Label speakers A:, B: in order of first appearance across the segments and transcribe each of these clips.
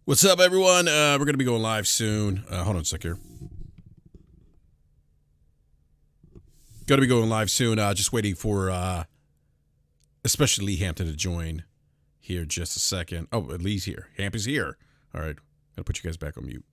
A: What's up, everyone? We're going to be going live soon. Hold on a sec here. Going to be going live soon. Just waiting for especially Lee Hampton to join here just a second. Oh, Lee's here. Hamp is here. All right. Got to put you guys back on mute.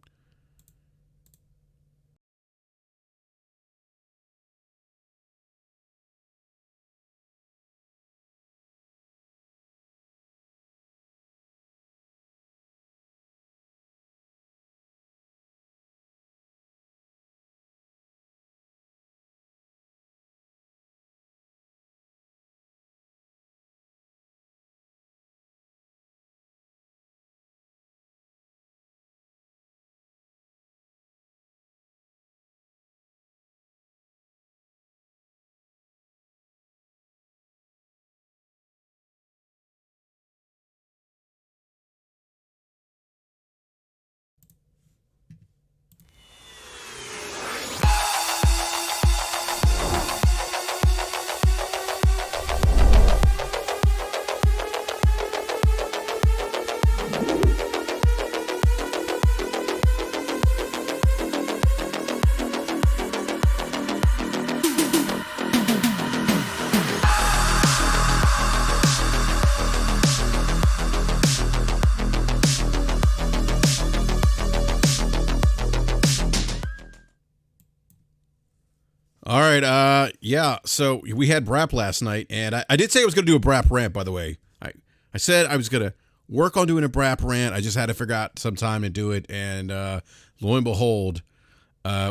A: All right. Yeah. So we had BRAP last night, and I did say I was going to do a BRAP rant, by the way. I said I was going to work on doing a BRAP rant. I just had to figure out some time to do it, and lo and behold,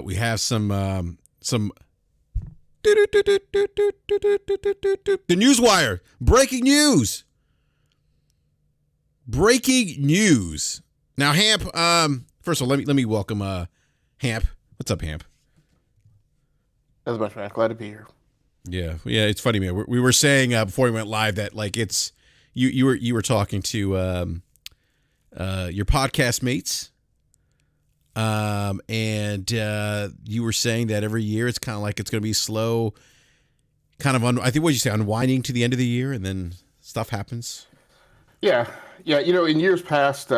A: we have some the Newswire breaking news. Breaking news. Now, Hamp. First of all, let me welcome Hamp. What's up, Hamp?
B: As much, man. Glad to be here.
A: Yeah. It's funny, man. We were saying before we went live that like it's you were talking to your podcast mates, and you were saying that every year it's kind of like it's going to be slow, kind of I think what did you say, unwinding to the end of the year, and then stuff happens.
B: Yeah. You know, in years past,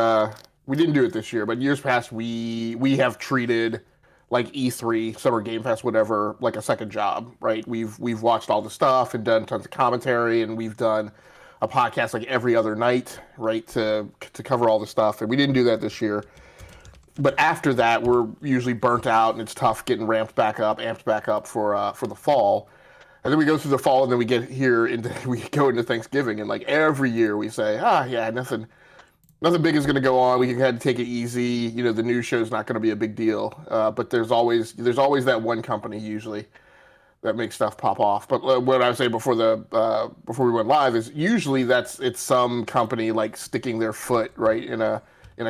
B: we didn't do it this year, but in years past, we have treated like E3, Summer Game Fest, whatever, like a second job, right? We've watched all the stuff and done tons of commentary, and we've done a podcast like every other night, right, to cover all the stuff. And we didn't do that this year. But after that, we're usually burnt out, and it's tough getting amped back up for the fall. And then we go through the fall, and then we get here we go into Thanksgiving, and like every year we say, nothing big is going to go on. We can kind of take it easy. You know, the news show's not going to be a big deal. But there's always that one company usually that makes stuff pop off. But what I was saying before we went live is usually it's some company like sticking their foot right in a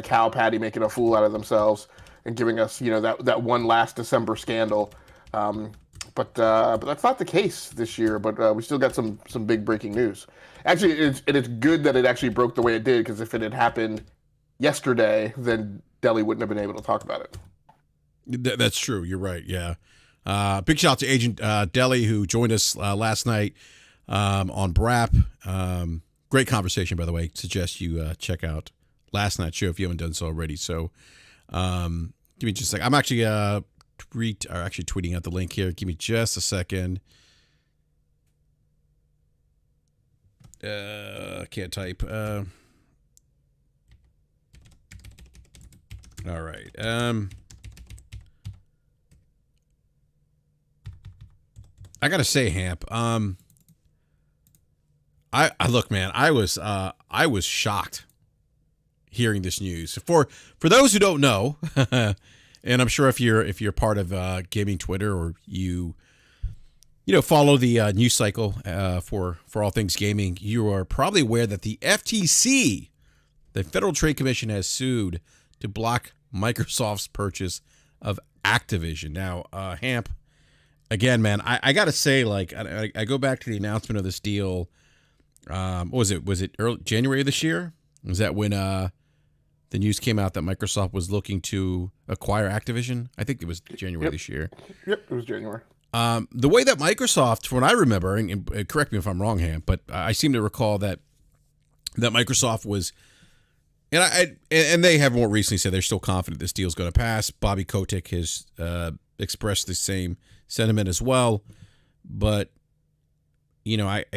B: cow patty, making a fool out of themselves, and giving us that one last December scandal. But that's not the case this year. But we still got some big breaking news. Actually, it's good that it actually broke the way it did, because if it had happened yesterday, then Deli wouldn't have been able to talk about it.
A: That's true. You're right. Yeah. Big shout out to Agent Deli, who joined us last night on BRAP. Great conversation, by the way. Suggest you check out last night's show if you haven't done so already. So give me just a second. I'm actually tweeting out the link here. Give me just a second. Can't type. All right. I gotta say, Hamp. I look, man. I was shocked hearing this news. For those who don't know, and I'm sure if you're part of gaming Twitter, or you follow the news cycle for all things gaming, you are probably aware that the FTC, the Federal Trade Commission, has sued to block Microsoft's purchase of Activision. Now, Hamp, again, man, I got to say, like, I go back to the announcement of this deal. What was it? Was it early January of this year? Was that when the news came out that Microsoft was looking to acquire Activision? I think it was January this year.
B: Yep, it was January.
A: The way that Microsoft, from what I remember, and correct me if I'm wrong, Ham, but I seem to recall that Microsoft was and they have more recently said they're still confident this deal is going to pass. Bobby Kotick has expressed the same sentiment as well. But and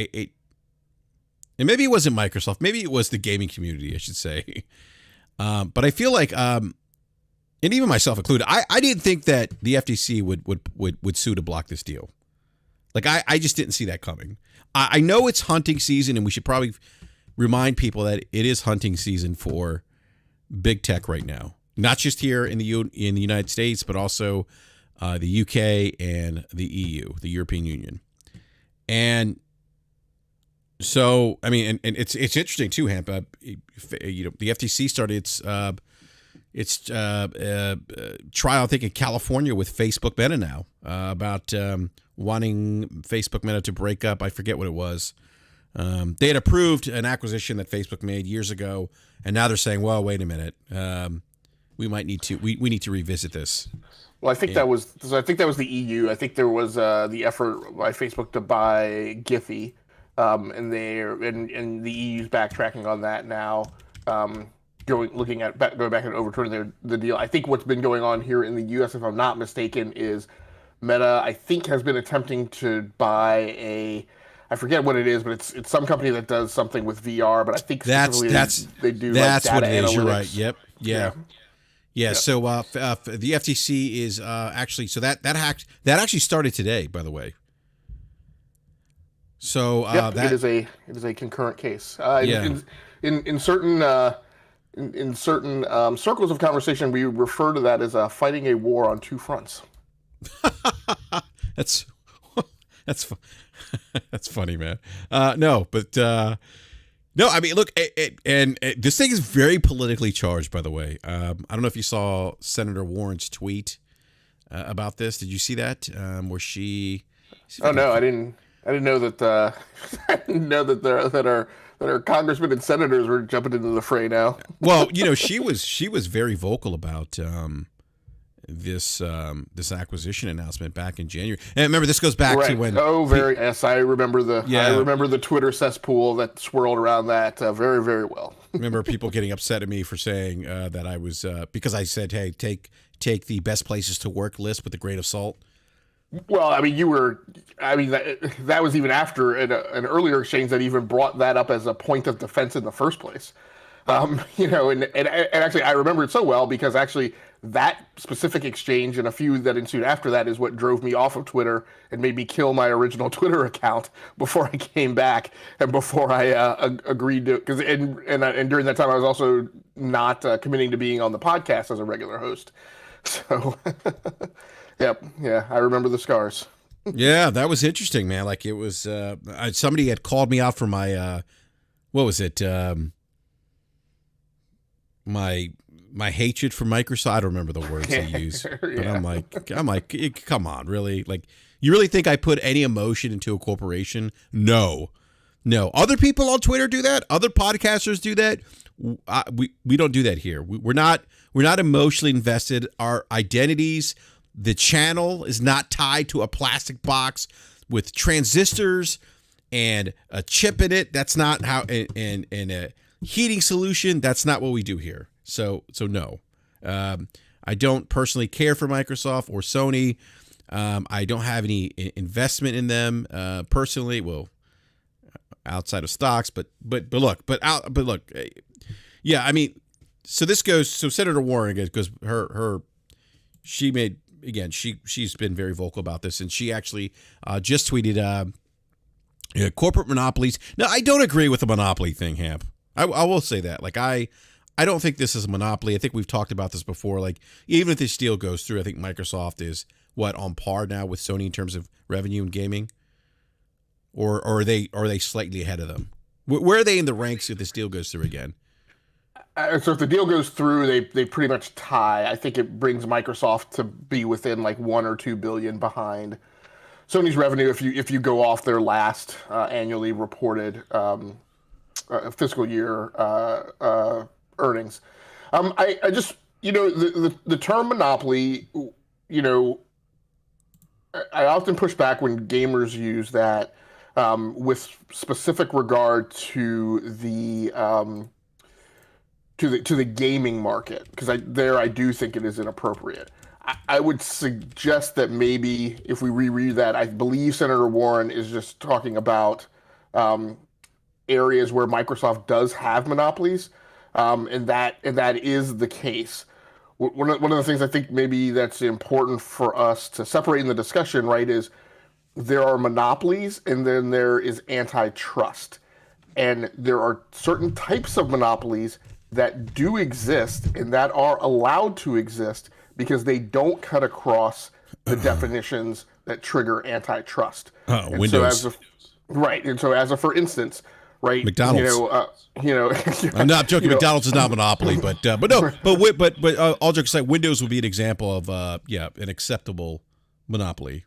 A: maybe it wasn't Microsoft, maybe it was the gaming community, I should say. But I feel like, and even myself included, I didn't think that the FTC would sue to block this deal. Like I just didn't see that coming. I know it's hunting season, and we should probably remind people that it is hunting season for big tech right now, not just here in the United States, but also the UK and the EU, the European Union. And so, I mean, and it's interesting too, Hamp. The FTC started its trial, I think, in California with Facebook Meta now about wanting Facebook Meta to break up. I forget what it was. They had approved an acquisition that Facebook made years ago, and now they're saying, "Well, wait a minute, we might need to we need to revisit this."
B: Well, I think that was the EU. I think there was the effort by Facebook to buy Giphy, and the EU's backtracking on that now, going back and overturning the deal. I think what's been going on here in the US, if I'm not mistaken, is Meta, I think, has been attempting to buy I forget what it is, but it's some company that does something with VR. But I think
A: that's
B: they do
A: that's
B: like data
A: what it is.
B: analytics.
A: You're right. Yep. Yeah.
B: Yep.
A: So the FTC is actually, so that actually started today, by the way. So
B: it is a concurrent case. In certain circles of conversation, we refer to that as fighting a war on two fronts.
A: That's funny, man. No, I mean, look, this thing is very politically charged, by the way. I don't know if you saw Senator Warren's tweet about this. Did you see that? Where she?
B: Oh no, I didn't know that. I didn't know that our congressmen and senators were jumping into the fray now.
A: Well, she was very vocal about this acquisition announcement back in January. And remember, this goes back to when.
B: Yes, I remember I remember the Twitter cesspool that swirled around that very, very well.
A: Remember people getting upset at me for saying that I was because I said, hey, take the best places to work list with a grain of salt.
B: Well, I mean, that was even after an earlier exchange that even brought that up as a point of defense in the first place. And actually, I remember it so well because actually that specific exchange and a few that ensued after that is what drove me off of Twitter and made me kill my original Twitter account before I came back and before I agreed to, and during that time I was also not committing to being on the podcast as a regular host. So, yeah, I remember the scars.
A: Yeah, that was interesting, man. Like it was somebody had called me out for my what was it? My hatred for Microsoft. I don't remember the words they used, but I'm like, come on, really? Like, you really think I put any emotion into a corporation? No. Other people on Twitter do that. Other podcasters do that. We don't do that here. We're not emotionally invested. Our identities, the channel is not tied to a plastic box with transistors and a chip in it. That's not how, and a heating solution. That's not what we do here. So no, I don't personally care for Microsoft or Sony. I don't have any investment in them personally. Well, outside of stocks, but look, yeah. I mean, so this goes. So Senator Warren goes. She made again. She's been very vocal about this, and she actually just tweeted corporate monopolies. Now, I don't agree with the monopoly thing, Hamp. I will say that. Like I don't think this is a monopoly. I think we've talked about this before. Like, even if this deal goes through, I think Microsoft is on par now with Sony in terms of revenue and gaming, or are they slightly ahead of them? Where are they in the ranks if this deal goes through again?
B: So if the deal goes through, they pretty much tie. I think it brings Microsoft to be within like $1 or $2 billion behind Sony's revenue if you go off their last annually reported fiscal year earnings. I just, the term monopoly, I often push back when gamers use that with specific regard to the to the gaming market, because I do think it is inappropriate. I would suggest that maybe if we reread that, I believe Senator Warren is just talking about um, areas where Microsoft does have monopolies, and that is the case. One of the things I think maybe that's important for us to separate in the discussion, right, is there are monopolies and then there is antitrust. And there are certain types of monopolies that do exist and that are allowed to exist because they don't cut across the definitions that trigger antitrust. And so
A: Windows.
B: right, and so as a for instance, right,
A: McDonald's.
B: you know,
A: I'm not joking.
B: you know,
A: McDonald's is not monopoly, but no, but all jokes aside, Windows would be an example of an acceptable monopoly.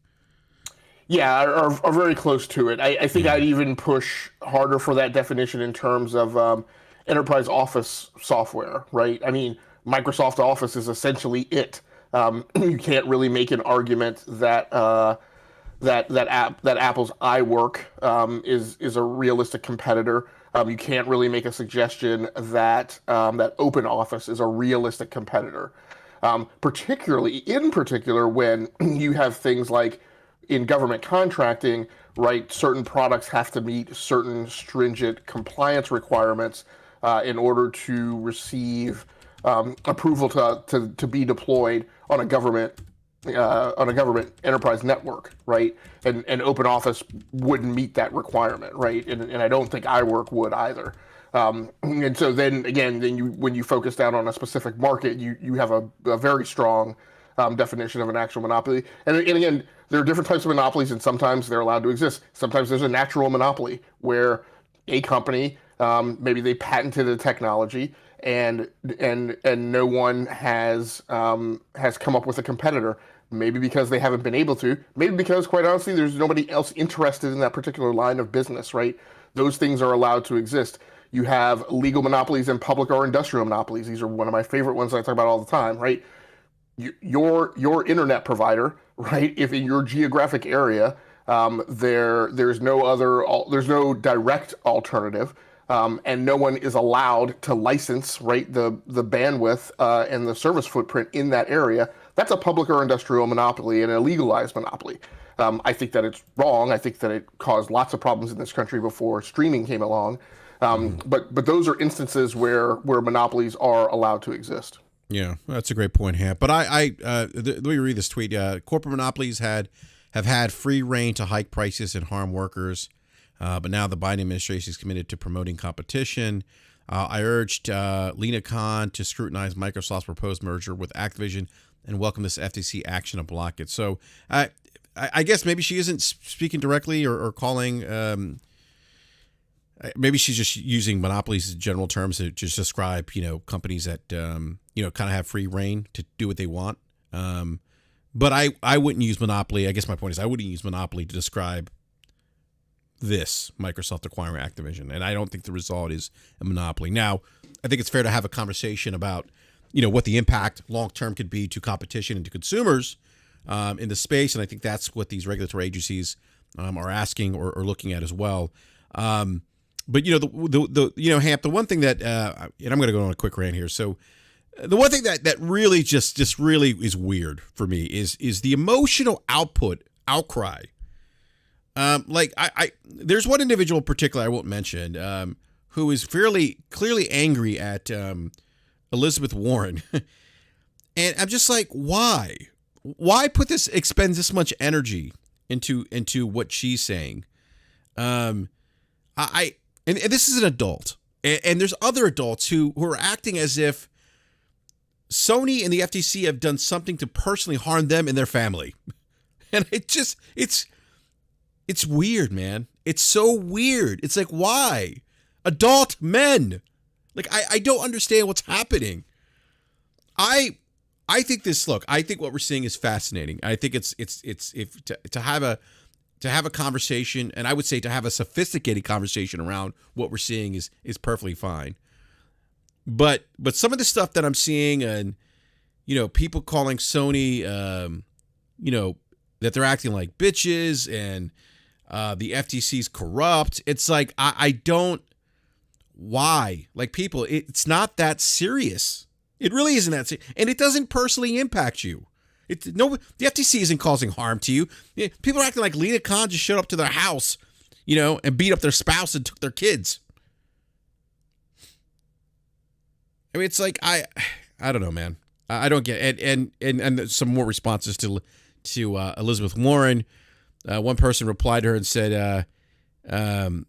B: yeah, are very close to it. I think I'd even push harder for that definition in terms of enterprise Office software, right? I mean, Microsoft Office is essentially it. You can't really make an argument that that Apple's iWork is a realistic competitor. You can't really make a suggestion that that Open Office is a realistic competitor, particularly in particular when you have things like in government contracting, right? Certain products have to meet certain stringent compliance requirements in order to receive approval to be deployed on a government enterprise network, right? And Open Office wouldn't meet that requirement, right? And I don't think iWork would either. And so then again, when you focus down on a specific market, you have a very strong definition of an actual monopoly. And again, there are different types of monopolies, and sometimes they're allowed to exist. Sometimes there's a natural monopoly where a company maybe they patented a technology and no one has come up with a competitor. Maybe because they haven't been able to. Maybe because, quite honestly, there's nobody else interested in that particular line of business. Right? Those things are allowed to exist. You have legal monopolies and public or industrial monopolies. These are one of my favorite ones that I talk about all the time. Right? Your internet provider, right? If in your geographic area there's no direct alternative, and no one is allowed to license, right, the bandwidth and the service footprint in that area, that's a public or industrial monopoly and a legalized monopoly. I think that it's wrong. I think that it caused lots of problems in this country before streaming came along. But those are instances where monopolies are allowed to exist.
A: Yeah, that's a great point, Hamp. But let me read this tweet. Corporate monopolies have had free reign to hike prices and harm workers. But now the Biden administration is committed to promoting competition. I urged Lena Khan to scrutinize Microsoft's proposed merger with Activision and welcome this FTC action to block it. So I guess maybe she isn't speaking directly or calling. Maybe she's just using monopolies as general terms to just describe, companies that, kind of have free reign to do what they want. But I wouldn't use monopoly. I guess my point is I wouldn't use monopoly to describe this Microsoft acquiring Activision. And I don't think the result is a monopoly. Now, I think it's fair to have a conversation about, what the impact long-term could be to competition and to consumers in the space. And I think that's what these regulatory agencies are asking or looking at as well. But, Hamp, the one thing that, and I'm going to go on a quick rant here. So the one thing that really just really is weird for me is the emotional outcry. There's one individual in particular I won't mention who is fairly clearly angry at Elizabeth Warren, and I'm just like, why expend this much energy into what she's saying? And this is an adult, and there's other adults who are acting as if Sony and the FTC have done something to personally harm them and their family, and it's weird, man. It's so weird. It's like, why? Adult men. Like, I don't understand what's happening. I think what we're seeing is fascinating. I think it's to have a conversation, and I would say to have a sophisticated conversation around what we're seeing is perfectly fine. But some of the stuff that I'm seeing, and people calling Sony, that they're acting like bitches, and the FTC's corrupt. It's like, I don't. why? Like, people, it's not that serious. It really isn't that serious. And it doesn't personally impact you. The FTC isn't causing harm to you. People are acting like Lena Khan just showed up to their house, and beat up their spouse and took their kids. I mean, it's like, I don't know, man. I don't get it. And some more responses to Elizabeth Warren. One person replied to her and said, that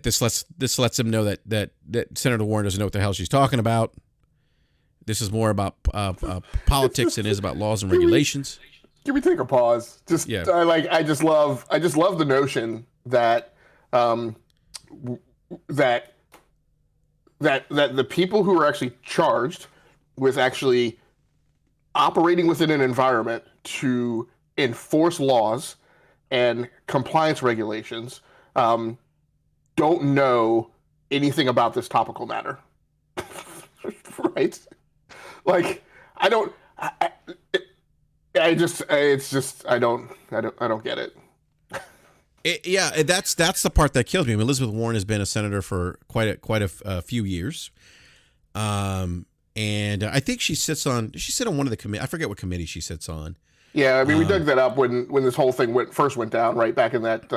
A: this lets them know that Senator Warren doesn't know what the hell she's talking about. This is more about politics than it is about laws and regulations.
B: Can we take a pause? I just love the notion that that the people who are actually charged with actually operating within an environment to enforce laws and compliance regulations don't know anything about this topical matter. Right? Like, I don't get it.
A: That's the part that kills me. I mean, Elizabeth Warren has been a senator for quite a few years, and I think she sits on one of the committee. I forget what committee she sits on.
B: Yeah, I mean, we dug that up when this whole thing first went down, right back in that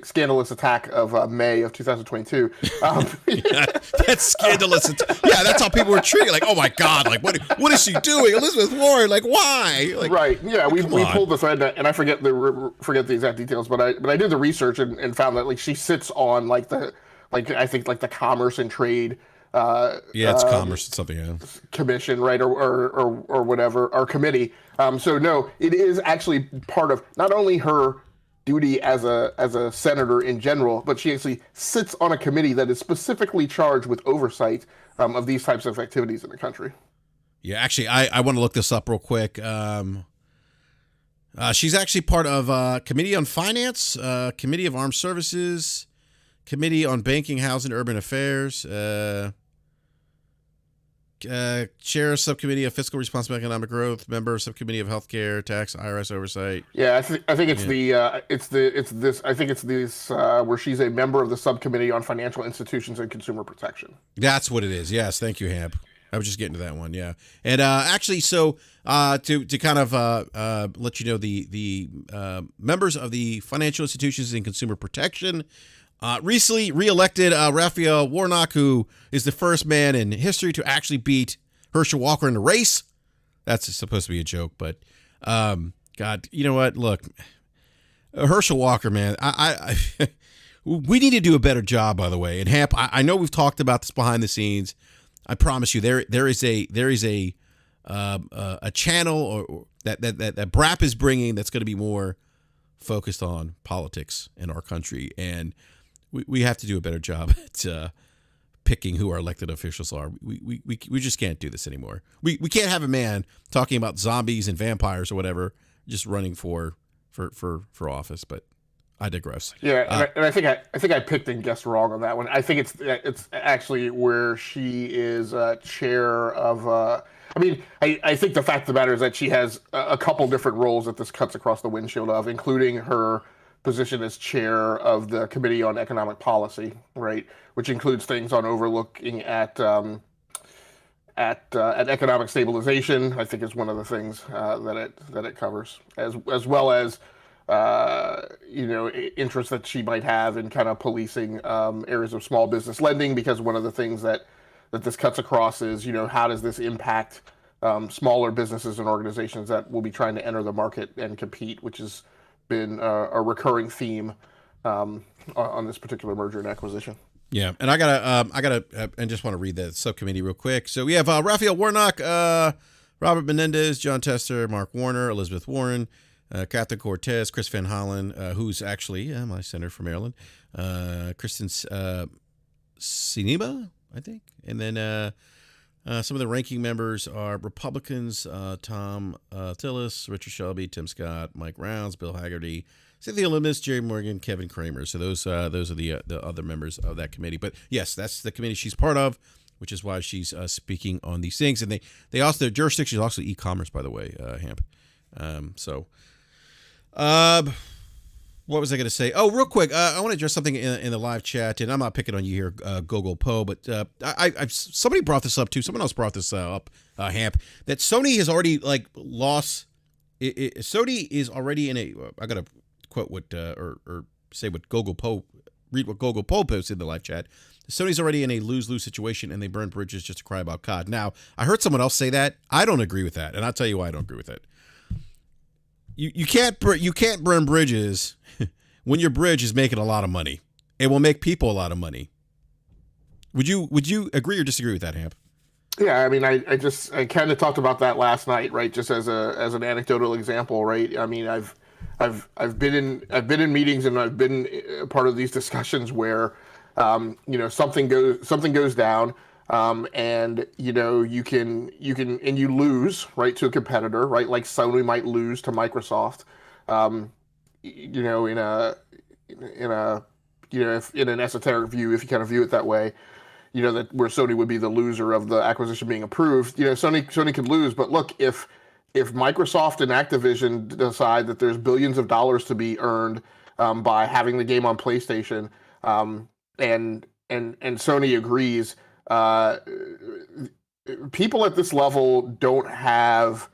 B: scandalous attack of May of 2022.
A: That's scandalous. Yeah, that's how people were treated. Like, oh my God, like what is she doing, Elizabeth Warren? Like, why? Like,
B: right? Yeah, we pulled the thread, and I forget the exact details, but I did the research and found that, like, she sits on the Commerce and Trade.
A: It's commerce. It's something else.
B: Commission, right, or whatever, or committee. So no, it is actually part of not only her duty as a senator in general, but she actually sits on a committee that is specifically charged with oversight of these types of activities in the country.
A: Yeah, actually, I want to look this up real quick. She's actually part of Committee on Finance, Committee of Armed Services, Committee on Banking, Housing, Urban Affairs, Chair of Subcommittee of Fiscal Responsibility, Economic Growth, member of Subcommittee of Healthcare, Tax, IRS Oversight.
B: Yeah, I think it's this where she's a member of the Subcommittee on Financial Institutions and Consumer Protection.
A: That's what it is. Yes, thank you, Hamp. I was just getting to that one. Yeah, and actually, so to kind of let you know, the members of the Financial Institutions and Consumer Protection. Recently reelected Raphael Warnock, who is the first man in history to actually beat Herschel Walker in the race. That's supposed to be a joke, but God, you know what? Look, Herschel Walker, man, I we need to do a better job, by the way. And Hamp, I know we've talked about this behind the scenes. I promise you, there is a channel or that BRAP is bringing that's going to be more focused on politics in our country, and we have to do a better job at picking who our elected officials are. We just can't do this anymore. We can't have a man talking about zombies and vampires or whatever just running for office. But I digress.
B: Yeah, and I think I picked and guessed wrong on that one. I think it's actually where she is chair of. I think the fact of the matter is that she has a couple different roles that this cuts across the windshield of, including her position as chair of the Committee on Economic Policy, right, which includes things on overlooking at economic stabilization. I think is one of the things that it covers, as well as interests that she might have in kind of policing areas of small business lending, because one of the things that this cuts across is, how does this impact smaller businesses and organizations that will be trying to enter the market and compete, which has been a recurring theme on this particular merger and acquisition.
A: Yeah, and I gotta, and just want to read the subcommittee real quick. So we have Raphael Warnock, Robert Menendez, John Tester, Mark Warner, Elizabeth Warren, Catherine Cortez, Chris Van Hollen, who's actually my senator from Maryland, Kristen Sinema, I think, and then some of the ranking members are Republicans: Tom Tillis, Richard Shelby, Tim Scott, Mike Rounds, Bill Haggerty, Cynthia Lummis, Jerry Morgan, Kevin Kramer. So those are the other members of that committee. But yes, that's the committee she's part of, which is why she's speaking on these things. And they also, their jurisdiction is also e-commerce, by the way, Hamp. What was I going to say? Oh, real quick, I want to address something in the live chat, and I'm not picking on you here, Google Poe, but somebody brought this up too. Someone else brought this up, Hamp, that Sony has already lost. Sony is already in a. I got to quote what or say what Google Poe. Read what Google Poe posted in the live chat. Sony's already in a lose-lose situation, and they burn bridges just to cry about COD. Now, I heard someone else say that. I don't agree with that, and I'll tell you why I don't agree with it. You can't burn bridges when your bridge is making a lot of money. It will make people a lot of money. Would you agree or disagree with that, Hamp?
B: Yeah, I mean, I kind of talked about that last night, right? Just as an anecdotal example, right? I mean, I've been in meetings and I've been a part of these discussions where, something goes down, and you lose, right, to a competitor, right? Like Sony might lose to Microsoft, in an esoteric view, if you kind of view it that way, that where Sony would be the loser of the acquisition being approved. Sony could lose, but look, if Microsoft and Activision decide that there's billions of dollars to be earned by having the game on PlayStation, and Sony agrees, people at this level don't have.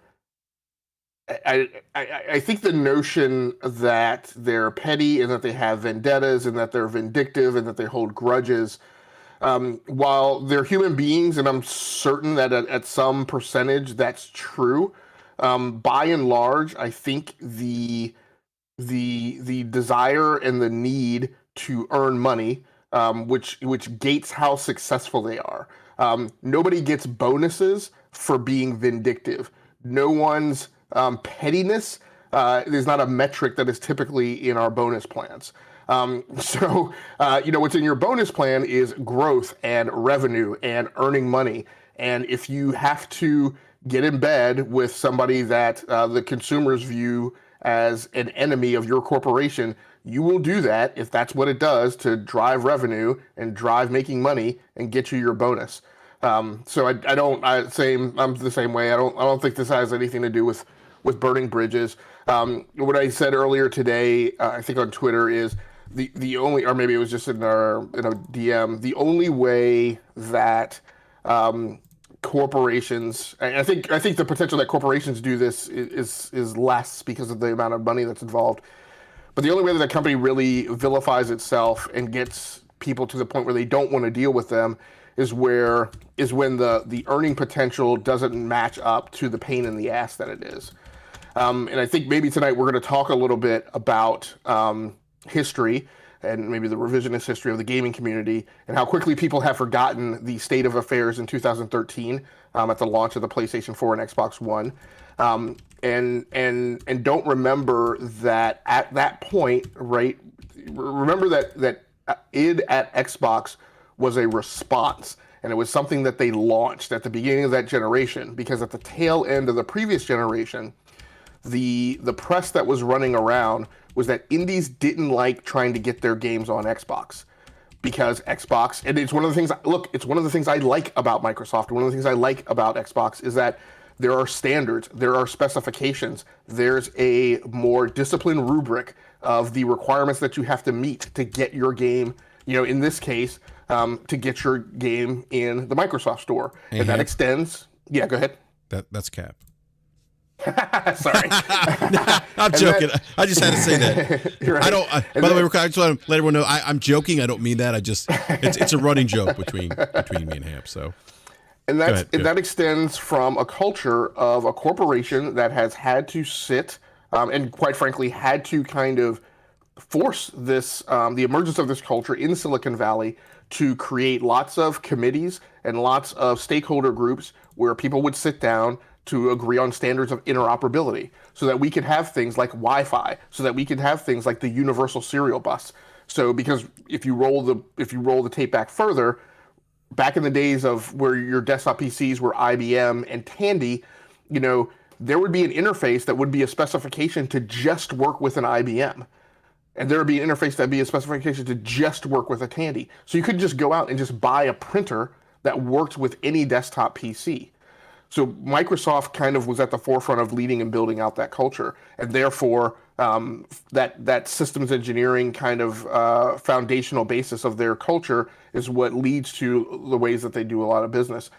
B: I think the notion that they're petty and that they have vendettas and that they're vindictive and that they hold grudges, while they're human beings, and I'm certain that at some percentage that's true, by and large, I think the desire and the need to earn money, which gates how successful they are. Nobody gets bonuses for being vindictive. No one's pettiness is not a metric that is typically in our bonus plans. What's in your bonus plan is growth and revenue and earning money. And if you have to get in bed with somebody that the consumers view as an enemy of your corporation, you will do that if that's what it does to drive revenue and drive making money and get you your bonus. I'm the same way. I don't think this has anything to do with burning bridges. What I said earlier today, I think on Twitter, is the only, or maybe it was just in a DM, the only way that corporations, I think the potential that corporations do this is less because of the amount of money that's involved. But the only way that a company really vilifies itself and gets people to the point where they don't want to deal with them is when the earning potential doesn't match up to the pain in the ass that it is. And I think maybe tonight we're going to talk a little bit about history and maybe the revisionist history of the gaming community and how quickly people have forgotten the state of affairs in 2013 at the launch of the PlayStation 4 and Xbox One, and don't remember that at that point, right? Remember that id at Xbox was a response, and it was something that they launched at the beginning of that generation, because at the tail end of the previous generation, the press that was running around was that indies didn't like trying to get their games on Xbox, because Xbox, and it's one of the things I like about Microsoft, one of the things I like about Xbox is that there are standards, there are specifications, there's a more disciplined rubric of the requirements that you have to meet to get your game, in this case, to get your game in the Microsoft store. And that extends, yeah, go ahead.
A: That's cap.
B: Sorry.
A: I'm joking. I just had to say that. Right. I don't. By the way, I just want to let everyone know I'm joking. I don't mean that. It's a running joke between me and Hamp. So,
B: and that extends from a culture of a corporation that has had to sit and quite frankly had to kind of force this the emergence of this culture in Silicon Valley to create lots of committees and lots of stakeholder groups where people would sit down to agree on standards of interoperability, so that we could have things like Wi-Fi, so that we could have things like the universal serial bus. So, because if you roll the tape back further, back in the days of where your desktop PCs were IBM and Tandy, there would be an interface that would be a specification to just work with an IBM. And there would be an interface that would be a specification to just work with a Tandy. So you could just go out and just buy a printer that worked with any desktop PC. So Microsoft kind of was at the forefront of leading and building out that culture. And therefore, that systems engineering kind of foundational basis of their culture is what leads to the ways that they do a lot of business.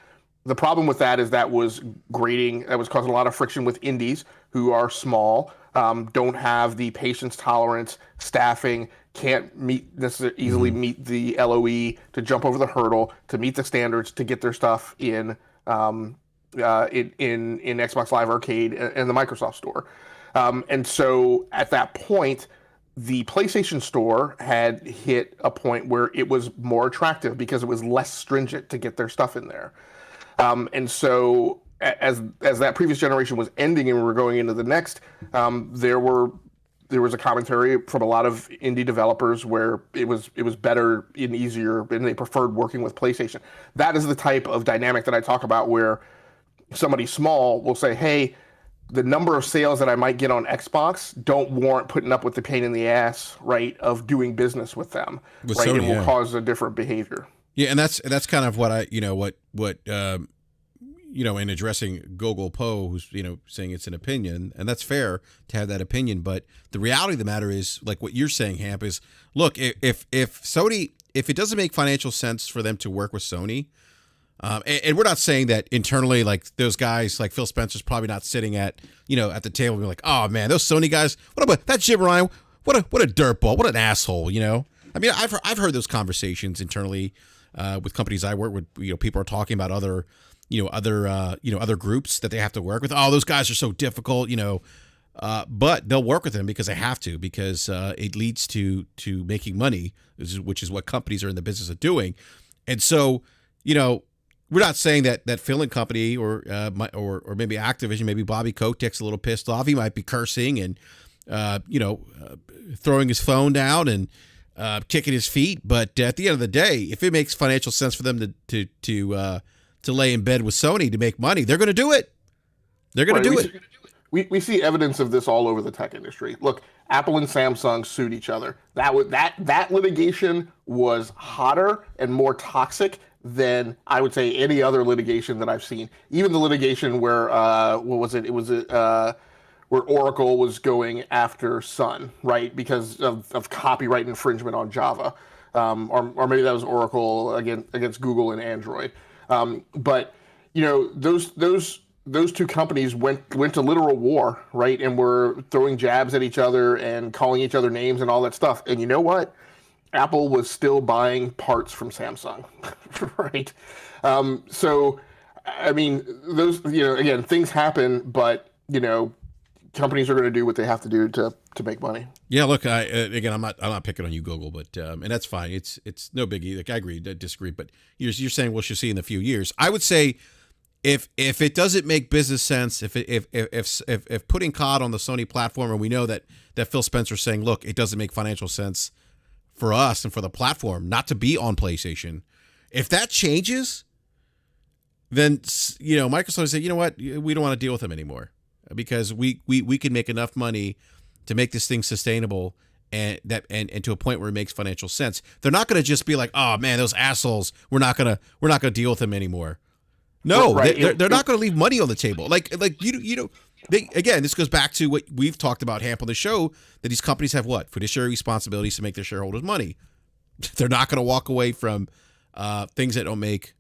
B: The problem with that is that was causing a lot of friction with indies who are small, don't have the patience tolerance, staffing, can't easily meet the LOE to jump over the hurdle, to meet the standards, to get their stuff in Xbox Live Arcade and the Microsoft Store. And so at that point, the PlayStation Store had hit a point where it was more attractive because it was less stringent to get their stuff in there. And so as that previous generation was ending and we were going into the next, there was a commentary from a lot of indie developers where it was better and easier, and they preferred working with PlayStation. That is the type of dynamic that I talk about, where somebody small will say, hey, the number of sales that I might get on Xbox don't warrant putting up with the pain in the ass, right, of doing business with them,
A: with
B: right,
A: Sony,
B: and will cause a different behavior.
A: Yeah, and that's kind of what in addressing Gogol Poe, who's saying it's an opinion, and that's fair to have that opinion, but the reality of the matter is, like what you're saying, Hamp, is look, if Sony, if it doesn't make financial sense for them to work with Sony, and we're not saying that internally, like those guys, like Phil Spencer's probably not sitting at the table and being like, oh man, those Sony guys, what about that Jim Ryan, what a dirtball, what an asshole, I mean, I've heard those conversations internally with companies I work with. People are talking about other groups that they have to work with. Oh, those guys are so difficult, but they'll work with them because they have to, because it leads to making money, which is what companies are in the business of doing. And so, we're not saying that Phil and company or maybe Activision, maybe Bobby Kotick's a little pissed off. He might be cursing and throwing his phone down and kicking his feet. But at the end of the day, if it makes financial sense for them to lay in bed with Sony to make money, they're going to do it. They're going to do it.
B: We see evidence of this all over the tech industry. Look, Apple and Samsung sued each other. That litigation was hotter and more toxic than I would say any other litigation that I've seen. Even the litigation where what was it? It was where Oracle was going after Sun, right, because of copyright infringement on Java, or maybe that was Oracle against Google and Android. But those two companies went to literal war, right, and were throwing jabs at each other and calling each other names and all that stuff. And you know what? Apple was still buying parts from Samsung, right? So, I mean, those, again, things happen, but, companies are going to do what they have to do to make money.
A: Yeah, look, I'm not picking on you, Google, but and that's fine. It's no biggie. Like I agree, I disagree, but you're saying we'll see in a few years. I would say if it doesn't make business sense, if putting COD on the Sony platform, and we know that Phil Spencer's saying, look, it doesn't make financial sense for us and for the platform not to be on PlayStation. If that changes, then Microsoft will say, you know what, we don't want to deal with them anymore, because we can make enough money to make this thing sustainable and to a point where it makes financial sense. They're not going to just be like, oh man, those assholes, we're not gonna deal with them anymore. No, right. They're not going to leave money on the table. Like again, this goes back to what we've talked about, Hamp, on the show, that these companies have fiduciary responsibilities to make their shareholders money. They're not going to walk away from things that don't make,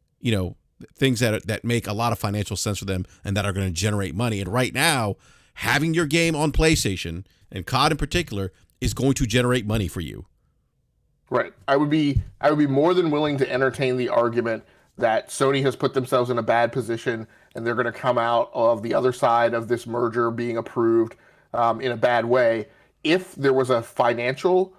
A: things that make a lot of financial sense for them and that are going to generate money. And right now, having your game on PlayStation, and COD in particular, is going to generate money for you.
B: Right. I would be more than willing to entertain the argument that Sony has put themselves in a bad position and they're going to come out of the other side of this merger being approved in a bad way if there was a financial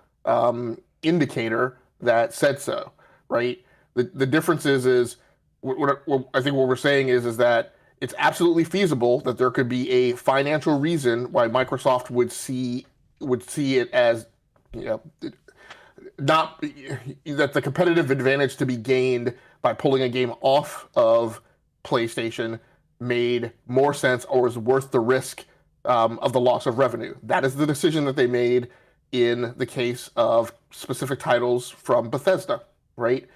B: indicator that said so, right? The difference is what I think what we're saying is that it's absolutely feasible that there could be a financial reason why Microsoft would see it as, not that the competitive advantage to be gained by pulling a game off of PlayStation made more sense or was worth the risk of the loss of revenue. That is the decision that they made in the case of specific titles from Bethesda, right?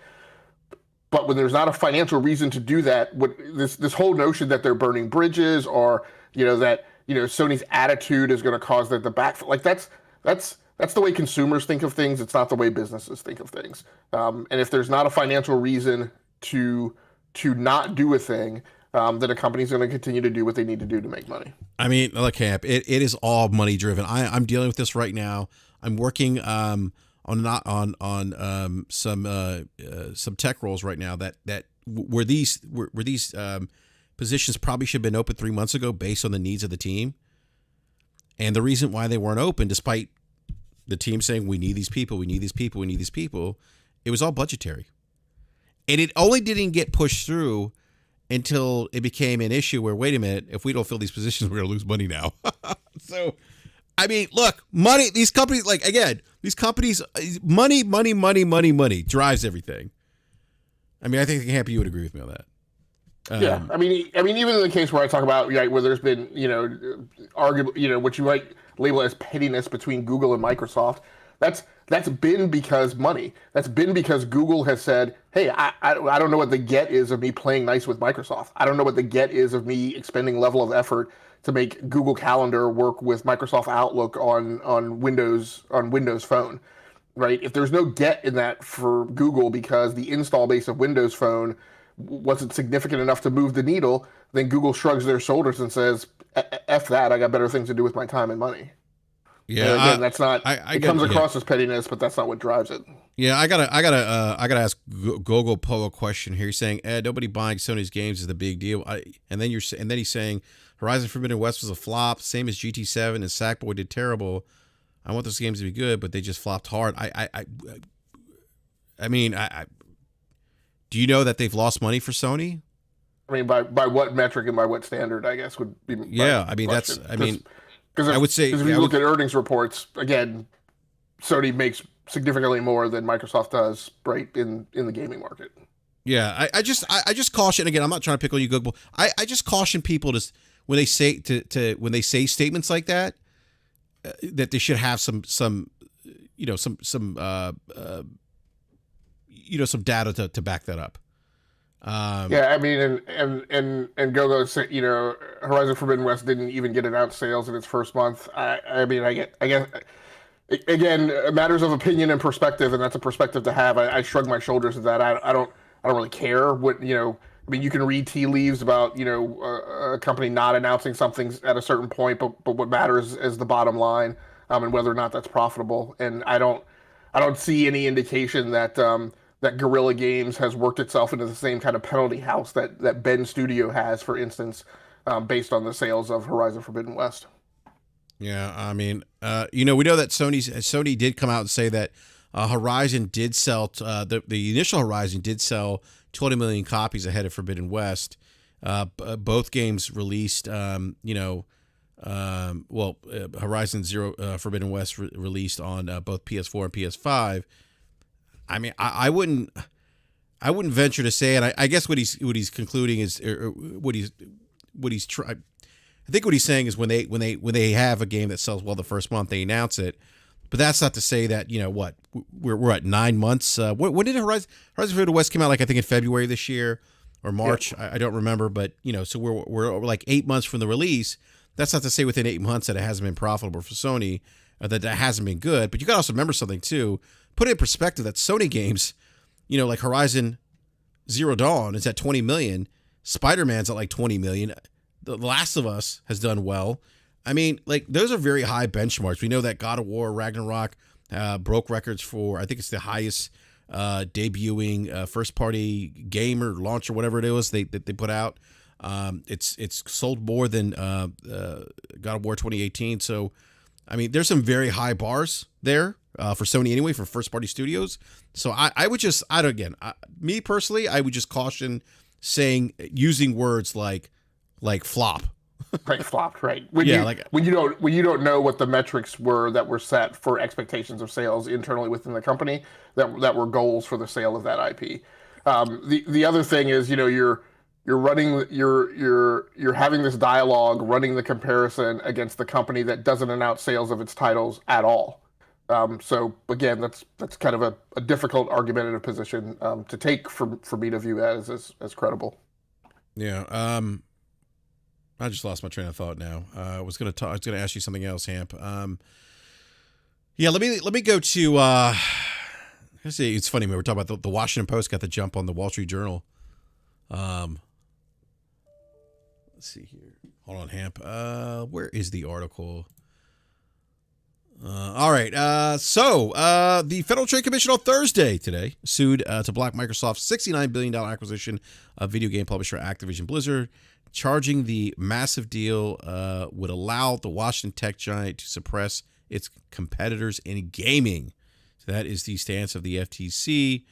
B: But when there's not a financial reason to do that, this whole notion that they're burning bridges or that Sony's attitude is going to cause the back. Like that's the way consumers think of things. It's not the way businesses think of things. And if there's not a financial reason to not do a thing, then a company's going to continue to do what they need to do to make money.
A: I mean, look, Camp, it is all money driven. I'm dealing with this right now. I'm working on some tech roles right now that where these positions probably should have been open 3 months ago based on the needs of the team. And the reason why they weren't open, despite the team saying we need these people, it was all budgetary. And it only didn't get pushed through until it became an issue where, wait a minute, if we don't fill these positions, we're going to lose money now. So, I mean, look, money, these companies money drives everything. I mean, I think Camp, you would agree with me on that.
B: Yeah, I mean, even in the case where I talk about where there's been, arguably, what you might label as pettiness between Google and Microsoft, that's been because money. That's been because Google has said, hey, I don't know what the get is of me playing nice with Microsoft. I don't know what the get is of me expending level of effort to make Google Calendar work with Microsoft Outlook on Windows Phone, right? If there's no get in that for Google because the install base of Windows Phone wasn't significant enough to move the needle, then Google shrugs their shoulders and says, "F that! I got better things to do with my time and money."
A: Yeah,
B: and again, that's not. It comes across as pettiness, but that's not what drives it.
A: Yeah, I gotta ask Gogo Polo a question here. He's saying, nobody buying Sony's games is the big deal. And then he's saying Horizon Forbidden West was a flop, same as GT7 and Sackboy did terrible. I want those games to be good, but they just flopped hard. I mean, do you know that they've lost money for Sony?
B: I mean, by what metric and by what standard, I guess, would be.
A: Yeah, I mean,
B: question.
A: Because I would say,
B: if you look at earnings reports, again, Sony makes significantly more than Microsoft does, right, in the gaming market.
A: Yeah, I just caution, again, I'm not trying to pick on you, Google. I just caution people when they say when they say statements like that, that they should have some data to back that up.
B: Yeah, I mean, and Gogo said, Horizon Forbidden West didn't even get announced sales in its first month. I guess again, matters of opinion and perspective, and that's a perspective to have. I shrug my shoulders at that. I don't really care what I mean, you can read tea leaves about a company not announcing something at a certain point, but what matters is the bottom line, and whether or not that's profitable. And I don't see any indication that that Guerrilla Games has worked itself into the same kind of penalty house that Bend Studio has, for instance, based on the sales of Horizon Forbidden West.
A: Yeah, I mean, we know that Sony did come out and say that Horizon did sell the initial Horizon did sell 20 million copies ahead of Forbidden West. Both games released, Horizon Forbidden West released on both PS4 and PS5. I mean, I wouldn't venture to say it. I guess what he's concluding is, or what he's trying. I think what he's saying is when they have a game that sells well the first month, they announce it. But that's not to say that we're at 9 months. When did Horizon Forbidden West came out? Like I think in February this year or March. Yeah. I don't remember, but so we're like 8 months from the release. That's not to say within 8 months that it hasn't been profitable for Sony, or that hasn't been good. But you got to also remember something too. Put it in perspective that Sony games, like Horizon Zero Dawn is at 20 million. Spider-Man's at like 20 million. The Last of Us has done well. I mean, like, those are very high benchmarks. We know that God of War Ragnarok broke records for, I think it's the highest debuting first-party game or launch or whatever it was they put out. It's sold more than God of War 2018. So, I mean, there's some very high bars there for Sony anyway, for first-party studios. So I would just, me personally, I would just caution using words like flop.
B: Like flopped, right? When you don't know what the metrics were that were set for expectations of sales internally within the company that were goals for the sale of that IP. The other thing is, you're having this dialogue, running the comparison against the company that doesn't announce sales of its titles at all. So again, that's kind of a difficult argumentative position to take for me to view as credible.
A: Yeah. I just lost my train of thought now. I was gonna ask you something else, Hamp. Yeah, let me go to. Let's see. It's funny. We were talking about the Washington Post got the jump on the Wall Street Journal. Let's see here. Hold on, Hamp. Where is the article? All right. So the Federal Trade Commission on Thursday today sued to block Microsoft's $69 billion acquisition of video game publisher Activision Blizzard, charging the massive deal would allow the Washington tech giant to suppress its competitors in gaming. So that is the stance of the FTC.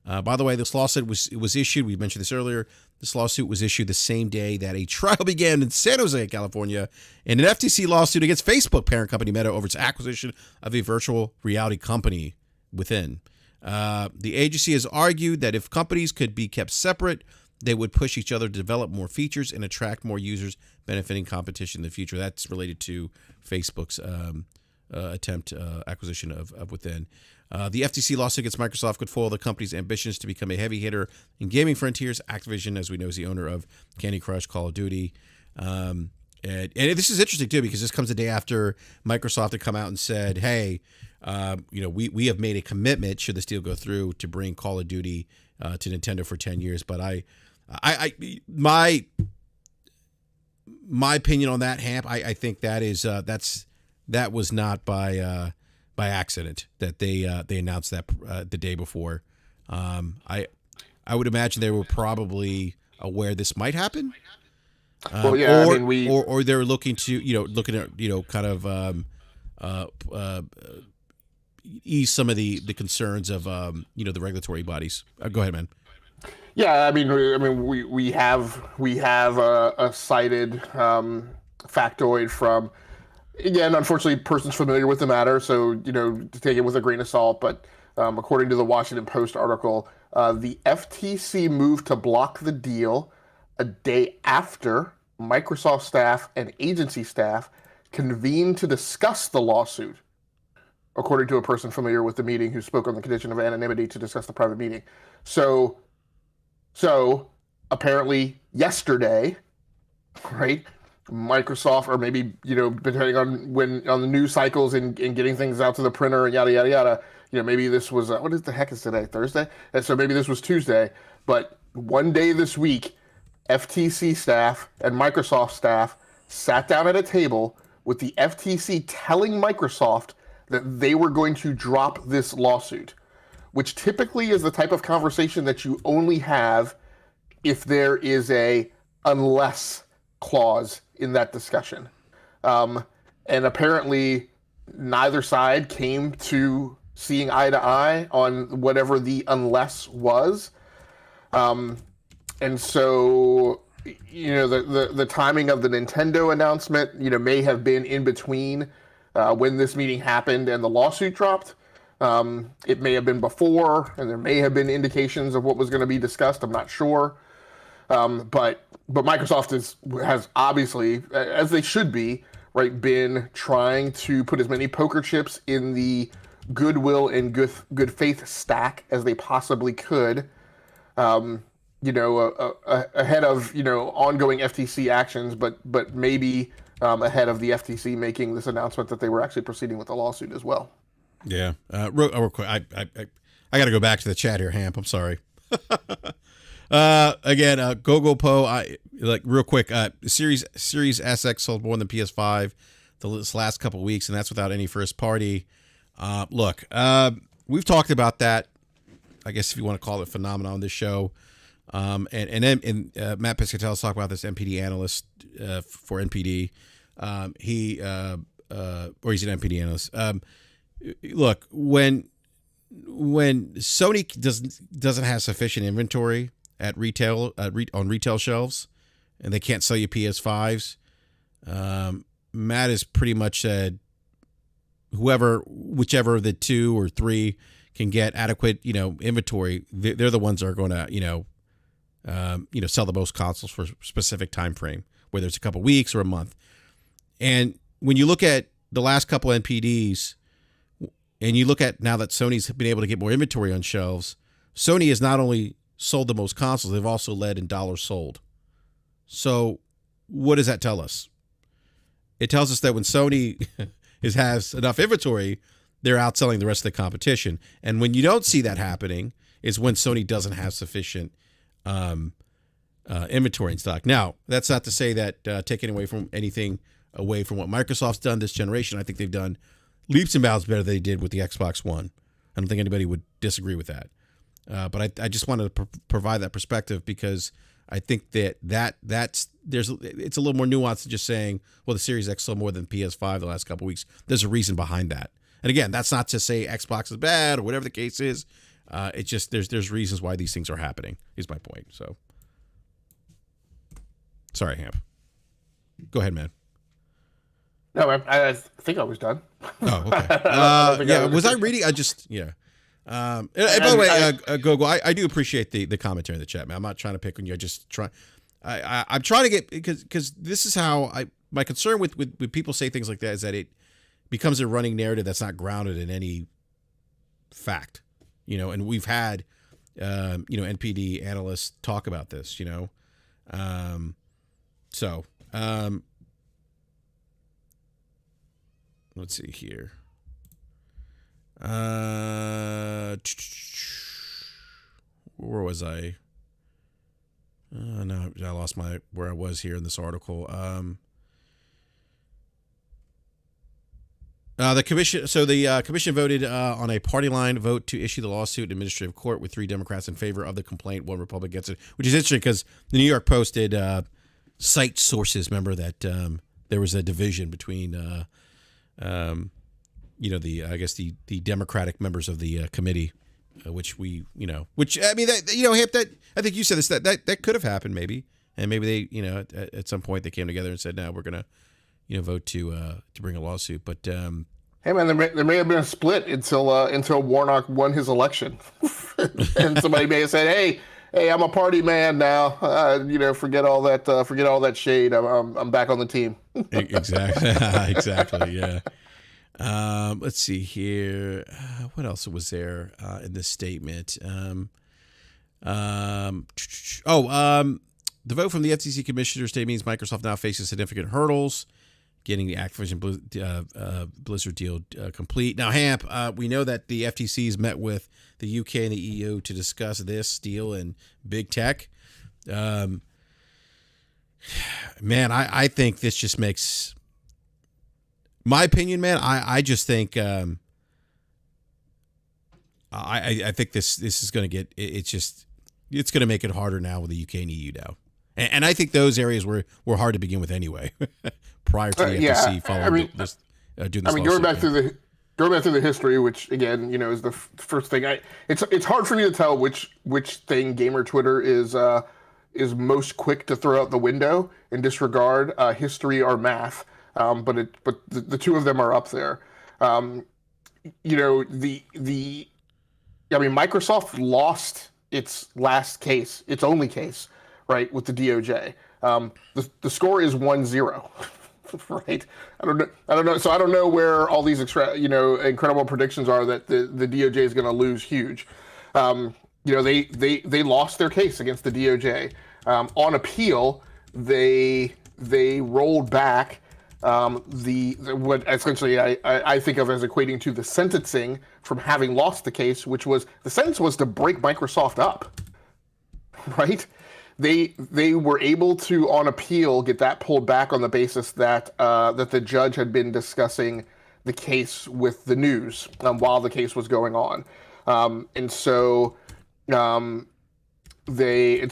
A: By the way, this lawsuit was issued. We mentioned this earlier. This lawsuit was issued the same day that a trial began in San Jose, California, in an FTC lawsuit against Facebook parent company Meta over its acquisition of a virtual reality company within. The agency has argued that if companies could be kept separate, they would push each other to develop more features and attract more users, benefiting competition in the future. That's related to Facebook's acquisition of Within. The FTC lawsuit against Microsoft could foil the company's ambitions to become a heavy hitter in gaming frontiers. Activision, as we know, is the owner of Candy Crush, Call of Duty. And this is interesting, too, because this comes a day after Microsoft had come out and said, hey, we have made a commitment, should this deal go through, to bring Call of Duty to Nintendo for 10 years. But my opinion on that, Hamp, I think that is that was not by accident that they announced that the day before. I would imagine they were probably aware this might happen.
B: Well, yeah,
A: or they're looking to kind of ease some of the concerns of the regulatory bodies. Go ahead, man.
B: Yeah, we have a cited factoid from, again, unfortunately, persons familiar with the matter, so to take it with a grain of salt. But according to the Washington Post article, the FTC moved to block the deal a day after Microsoft staff and agency staff convened to discuss the lawsuit, according to a person familiar with the meeting who spoke on the condition of anonymity to discuss the private meeting. So apparently yesterday, right, Microsoft, or maybe, depending on the news cycles and getting things out to the printer and yada, yada, yada, maybe this was, what the heck is today, Thursday? And so maybe this was Tuesday, but one day this week, FTC staff and Microsoft staff sat down at a table with the FTC telling Microsoft that they were going to drop this lawsuit, which typically is the type of conversation that you only have if there is a unless clause in that discussion. And apparently neither side came to seeing eye to eye on whatever the unless was. And so, the timing of the Nintendo announcement, may have been in between when this meeting happened and the lawsuit dropped. It may have been before, and there may have been indications of what was going to be discussed. I'm not sure. But Microsoft has obviously, as they should be, right, been trying to put as many poker chips in the goodwill and good faith stack as they possibly could. Ahead of ongoing FTC actions, but maybe ahead of the FTC making this announcement that they were actually proceeding with the lawsuit as well.
A: Yeah, real quick, I got to go back to the chat here, Hamp. I'm sorry. Again, GoGoPo, real quick. Series SX sold more than PS5 this last couple of weeks, and that's without any first party. Look, we've talked about that. I guess if you want to call it a phenomenon on this show. And Matt Piscatellis talked about this NPD analyst for NPD. He's an NPD analyst. Look, when Sony doesn't have sufficient inventory at retail on retail shelves, and they can't sell you PS5s, Matt has pretty much said whichever of the two or three can get adequate inventory, they're the ones that are going to sell the most consoles for a specific time frame, whether it's a couple weeks or a month. And when you look at the last couple NPDs, and you look at now that Sony's been able to get more inventory on shelves, Sony has not only sold the most consoles, they've also led in dollars sold. So what does that tell us? It tells us that when Sony has enough inventory, they're outselling the rest of the competition. And when you don't see that happening is when Sony doesn't have sufficient inventory in stock. Now, that's not to say that taking away from what Microsoft's done this generation. I think they've done leaps and bounds better than they did with the Xbox One. I don't think anybody would disagree with that. But I just wanted to provide that perspective because I think it's a little more nuanced than just saying, well, the Series X sold more than PS5 the last couple of weeks. There's a reason behind that. And again, that's not to say Xbox is bad or whatever the case is. It's just there's reasons why these things are happening, is my point. So, sorry, Hamp. Go ahead, man.
B: No, I think I was done.
A: Oh, okay. Yeah, was I reading? And by the way, Gogo, I do appreciate the commentary in the chat, man. I'm not trying to pick on you. I'm trying to get, because this is how my concern with people say things like that is that it becomes a running narrative that's not grounded in any fact, and we've had, NPD analysts talk about this, let's see here. Where was I? No, I lost where I was here in this article. The commission. So the commission voted on a party line vote to issue the lawsuit in administrative court with 3 Democrats in favor of the complaint, 1 Republican against it, which is interesting because the New York Post did cite sources. Remember that there was a division between the Democratic members of the committee, which I think you said this, that could have happened maybe, and maybe they, at some point they came together and said, no, we're gonna, vote to bring a lawsuit. But
B: hey man, there may have been a split until Warnock won his election, and somebody may have said, hey, I'm a party man now. Forget all that shade. I'm back on the team.
A: Exactly. Exactly. Yeah. Let's see here. What else was there in this statement? The vote from the FTC commissioner state means Microsoft now faces significant hurdles getting the Activision Blizzard deal complete. Now, Hamp, we know that the FTC's met with the UK and the EU to discuss this deal and big tech. Man, I think this just makes... My opinion, man, I just think I think this is going to get it's going to make it harder now with the UK and EU now, and I think those areas were hard to begin with anyway, prior to the FTC following doing this.
B: Going back through the history, which again, is the first thing. It's hard for me to tell which thing gamer Twitter is most quick to throw out the window and disregard, history or math. But the two of them are up there. Microsoft lost its last case, its only case, right, with the DOJ. The score is 1-0, right? I don't know. So I don't know where all these incredible predictions are that the DOJ is going to lose huge. They lost their case against the DOJ. On appeal, they rolled back. What essentially I think of as equating to the sentencing from having lost the case, which was the sentence was to break Microsoft up, right? They were able to, on appeal, get that pulled back on the basis that the judge had been discussing the case with the news while the case was going on, so they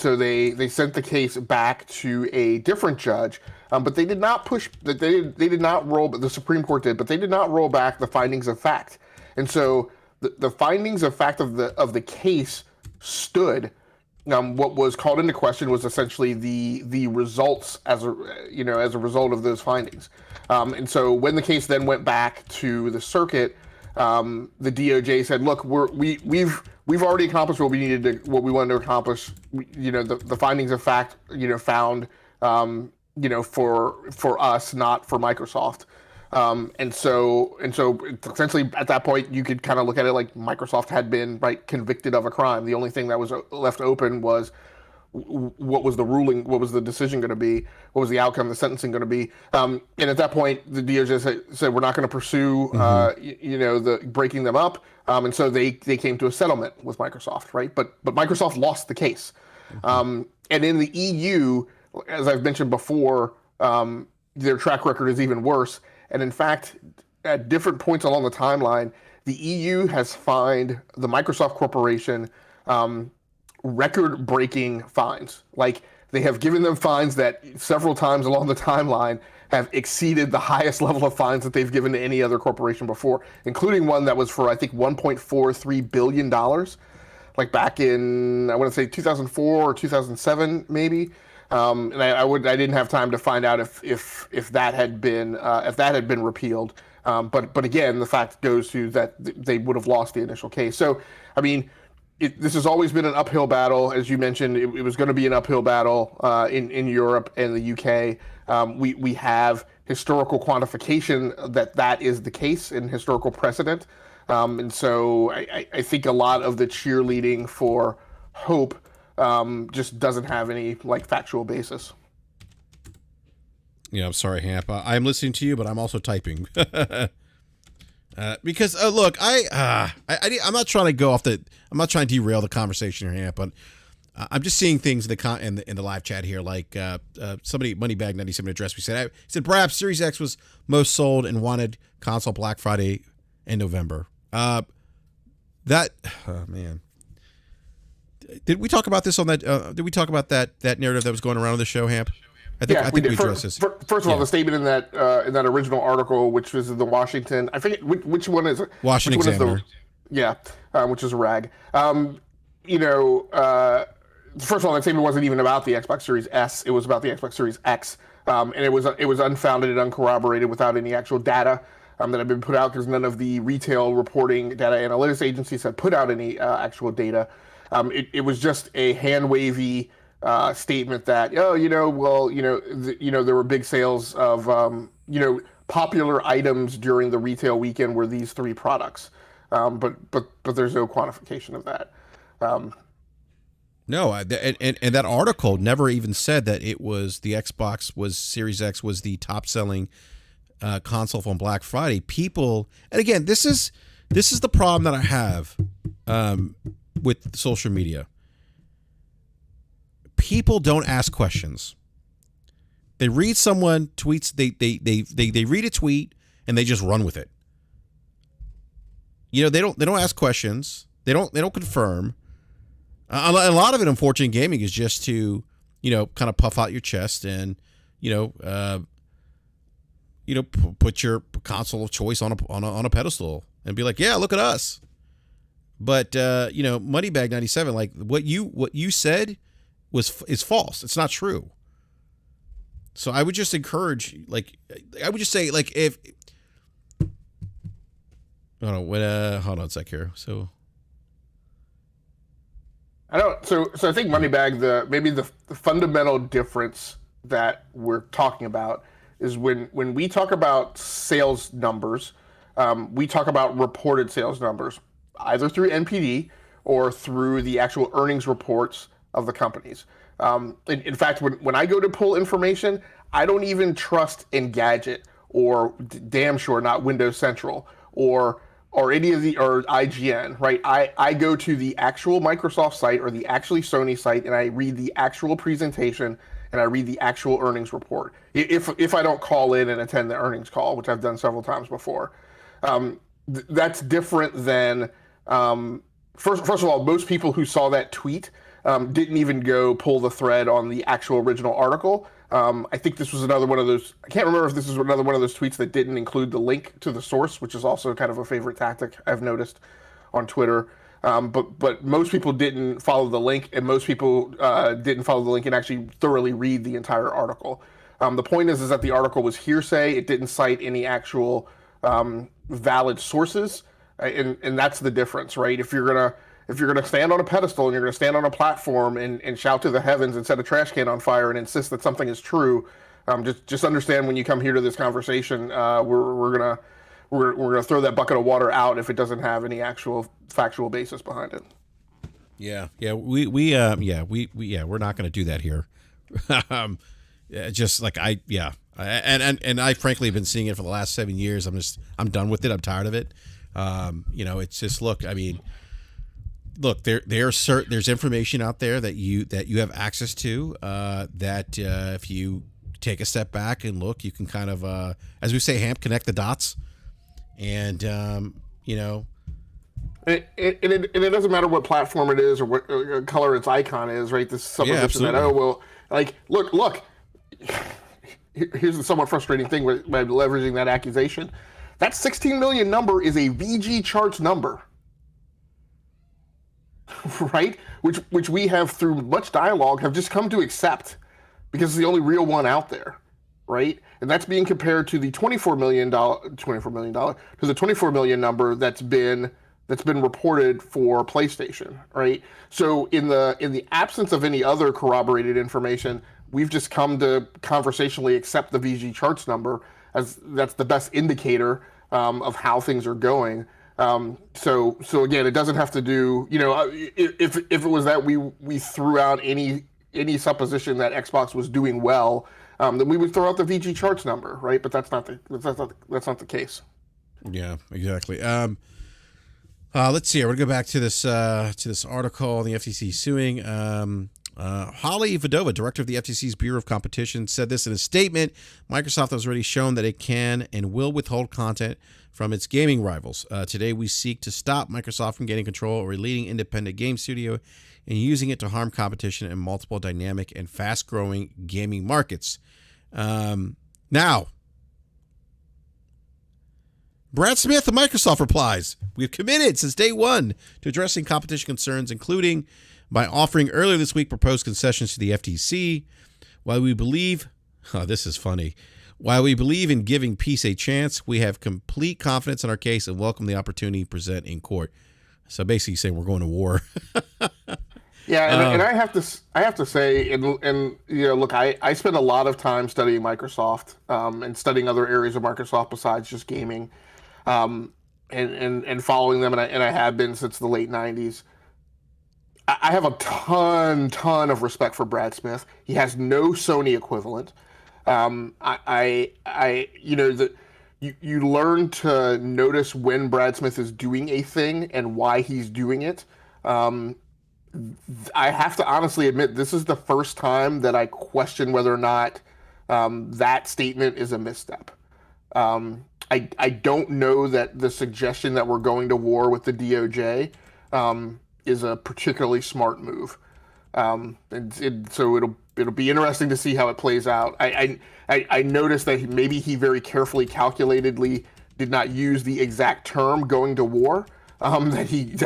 B: sent the case back to a different judge. But they did not push. They did not roll. But the Supreme Court did. But they did not roll back the findings of fact. And so the findings of fact of the case stood. What was called into question was essentially the results as a result of those findings. And so when the case then went back to the circuit, the DOJ said, "Look, we've already accomplished what we wanted to accomplish. The findings of fact, found." For us, not for Microsoft. And so essentially at that point, you could kind of look at it like Microsoft had been convicted of a crime. The only thing that was left open was what was the ruling, what was the decision going to be, what was the outcome, the sentencing going to be. And at that point, the DOJ said we're not going to pursue, the breaking them up. And so they came to a settlement with Microsoft, right? But Microsoft lost the case. And in the EU, as I've mentioned before, their track record is even worse. And in fact, at different points along the timeline, the EU has fined the Microsoft Corporation record-breaking fines. Like, they have given them fines that several times along the timeline have exceeded the highest level of fines that they've given to any other corporation before, including one that was for, I think, $1.43 billion, like back in, I want to say 2004 or 2007, maybe. And I didn't have time to find out if that had been repealed. But again, the fact goes to that they would have lost the initial case. So, I mean, this has always been an uphill battle. As you mentioned, it was going to be an uphill battle in Europe and the UK. We have historical quantification that is the case in historical precedent. And so I think a lot of the cheerleading for hope just doesn't have any factual basis.
A: Yeah, I'm sorry, Hamp. I'm listening to you, but I'm also typing. Because look, I'm not trying to go off I'm not trying to derail the conversation here, Hamp, but I'm just seeing things in the live chat here. Like somebody, Moneybag 97 addressed me, said BRAP Series X was most sold and wanted console Black Friday in November. Man. Did we talk about this on that? Did we talk about that narrative that was going around on the show, Hamp? I think we addressed this.
B: First of all, the statement in that original article, which was in the Washington, I forget which one is it?
A: Washington Examiner.
B: Which is a rag. First of all, that statement wasn't even about the Xbox Series S. It was about the Xbox Series X, and it was unfounded and uncorroborated without any actual data that had been put out, because none of the retail reporting data analytics agencies had put out any actual data. It was just a hand-wavy statement that, there were big sales of, popular items during the retail weekend were these three products. But there's no quantification of that.
A: No, and that article never even said that it was the Series X was the top selling console on Black Friday. People, and again, this is the problem that I have with social media. People don't ask questions. They read someone tweets. They read a tweet and they just run with it. They don't ask questions. They don't confirm. A lot of it, unfortunately, in gaming is just to kind of puff out your chest and put your console of choice on a pedestal and be like, yeah, look at us. But Moneybag 97, like what you said is false. It's not true. So I would just encourage, if hold on a sec here. So
B: I think Moneybag, maybe the fundamental difference that we're talking about is when we talk about sales numbers, we talk about reported sales numbers, either through NPD or through the actual earnings reports of the companies. In fact, when I go to pull information, I don't even trust Engadget or damn sure not Windows Central or any of or IGN, right? I go to the actual Microsoft site or the actually Sony site, and I read the actual presentation and I read the actual earnings report. If I don't call in and attend the earnings call, which I've done several times before, that's different than first of all, most people who saw that tweet didn't even go pull the thread on the actual original article. I think this was another one of those. I can't remember if this was another one of those tweets that didn't include the link to the source, which is also kind of a favorite tactic I've noticed on Twitter. But most people didn't follow the link, and most people didn't follow the link and actually thoroughly read the entire article. The point is that the article was hearsay. It didn't cite any actual valid sources, and that's the difference, right? If you're gonna stand on a pedestal and you're gonna stand on a platform and shout to the heavens and set a trash can on fire and insist that something is true, just understand when you come here to this conversation, we're gonna throw that bucket of water out if it doesn't have any actual factual basis behind it.
A: We're not going to do that here. Just like and I frankly have been seeing it for the last 7 years. I'm done with it. I'm tired of it. It's just look. There's information out there that you have access to. That if you take a step back and look, you can kind of, as we say, connect the dots, and
B: it doesn't matter what platform it is or what color its icon is, right? This supposition that look. Here's the somewhat frustrating thing by leveraging that accusation. That 16 million number is a VG charts number, right? Which we have, through much dialogue, have just come to accept because it's the only real one out there, right? And that's being compared to the $24 million number that's been reported for PlayStation, right? So in the absence of any other corroborated information, we've just come to conversationally accept the VG charts number as that's the best indicator of how things are going. So again, it doesn't have to do, if it was that we threw out any supposition that Xbox was doing well, then we would throw out the VG charts number, right? But that's not the case.
A: Yeah, exactly. Let's see. We're gonna go back to this article. The FTC suing. Holly Vadova, director of the FTC's Bureau of Competition, said this in a statement. Microsoft has already shown that it can and will withhold content from its gaming rivals. Today, we seek to stop Microsoft from getting control over a leading independent game studio and using it to harm competition in multiple dynamic and fast-growing gaming markets. Now, Brad Smith of Microsoft replies, "We've committed since day one to addressing competition concerns, including by offering earlier this week proposed concessions to the FTC. While we believe," this is funny, "while we believe in giving peace a chance, we have complete confidence in our case and welcome the opportunity to present in court." So basically saying we're going to war.
B: Yeah, and I have to say, and look, I spend a lot of time studying Microsoft and studying other areas of Microsoft besides just gaming, and following them, and I have been since the late '90s. I have a ton of respect for Brad Smith. He has no Sony equivalent. You learn to notice when Brad Smith is doing a thing and why he's doing it. I have to honestly admit, this is the first time that I question whether or not that statement is a misstep. I don't know that the suggestion that we're going to war with the DOJ is a particularly smart move. So it'll be interesting to see how it plays out. I noticed that maybe he very carefully, calculatedly did not use the exact term "going to war." That he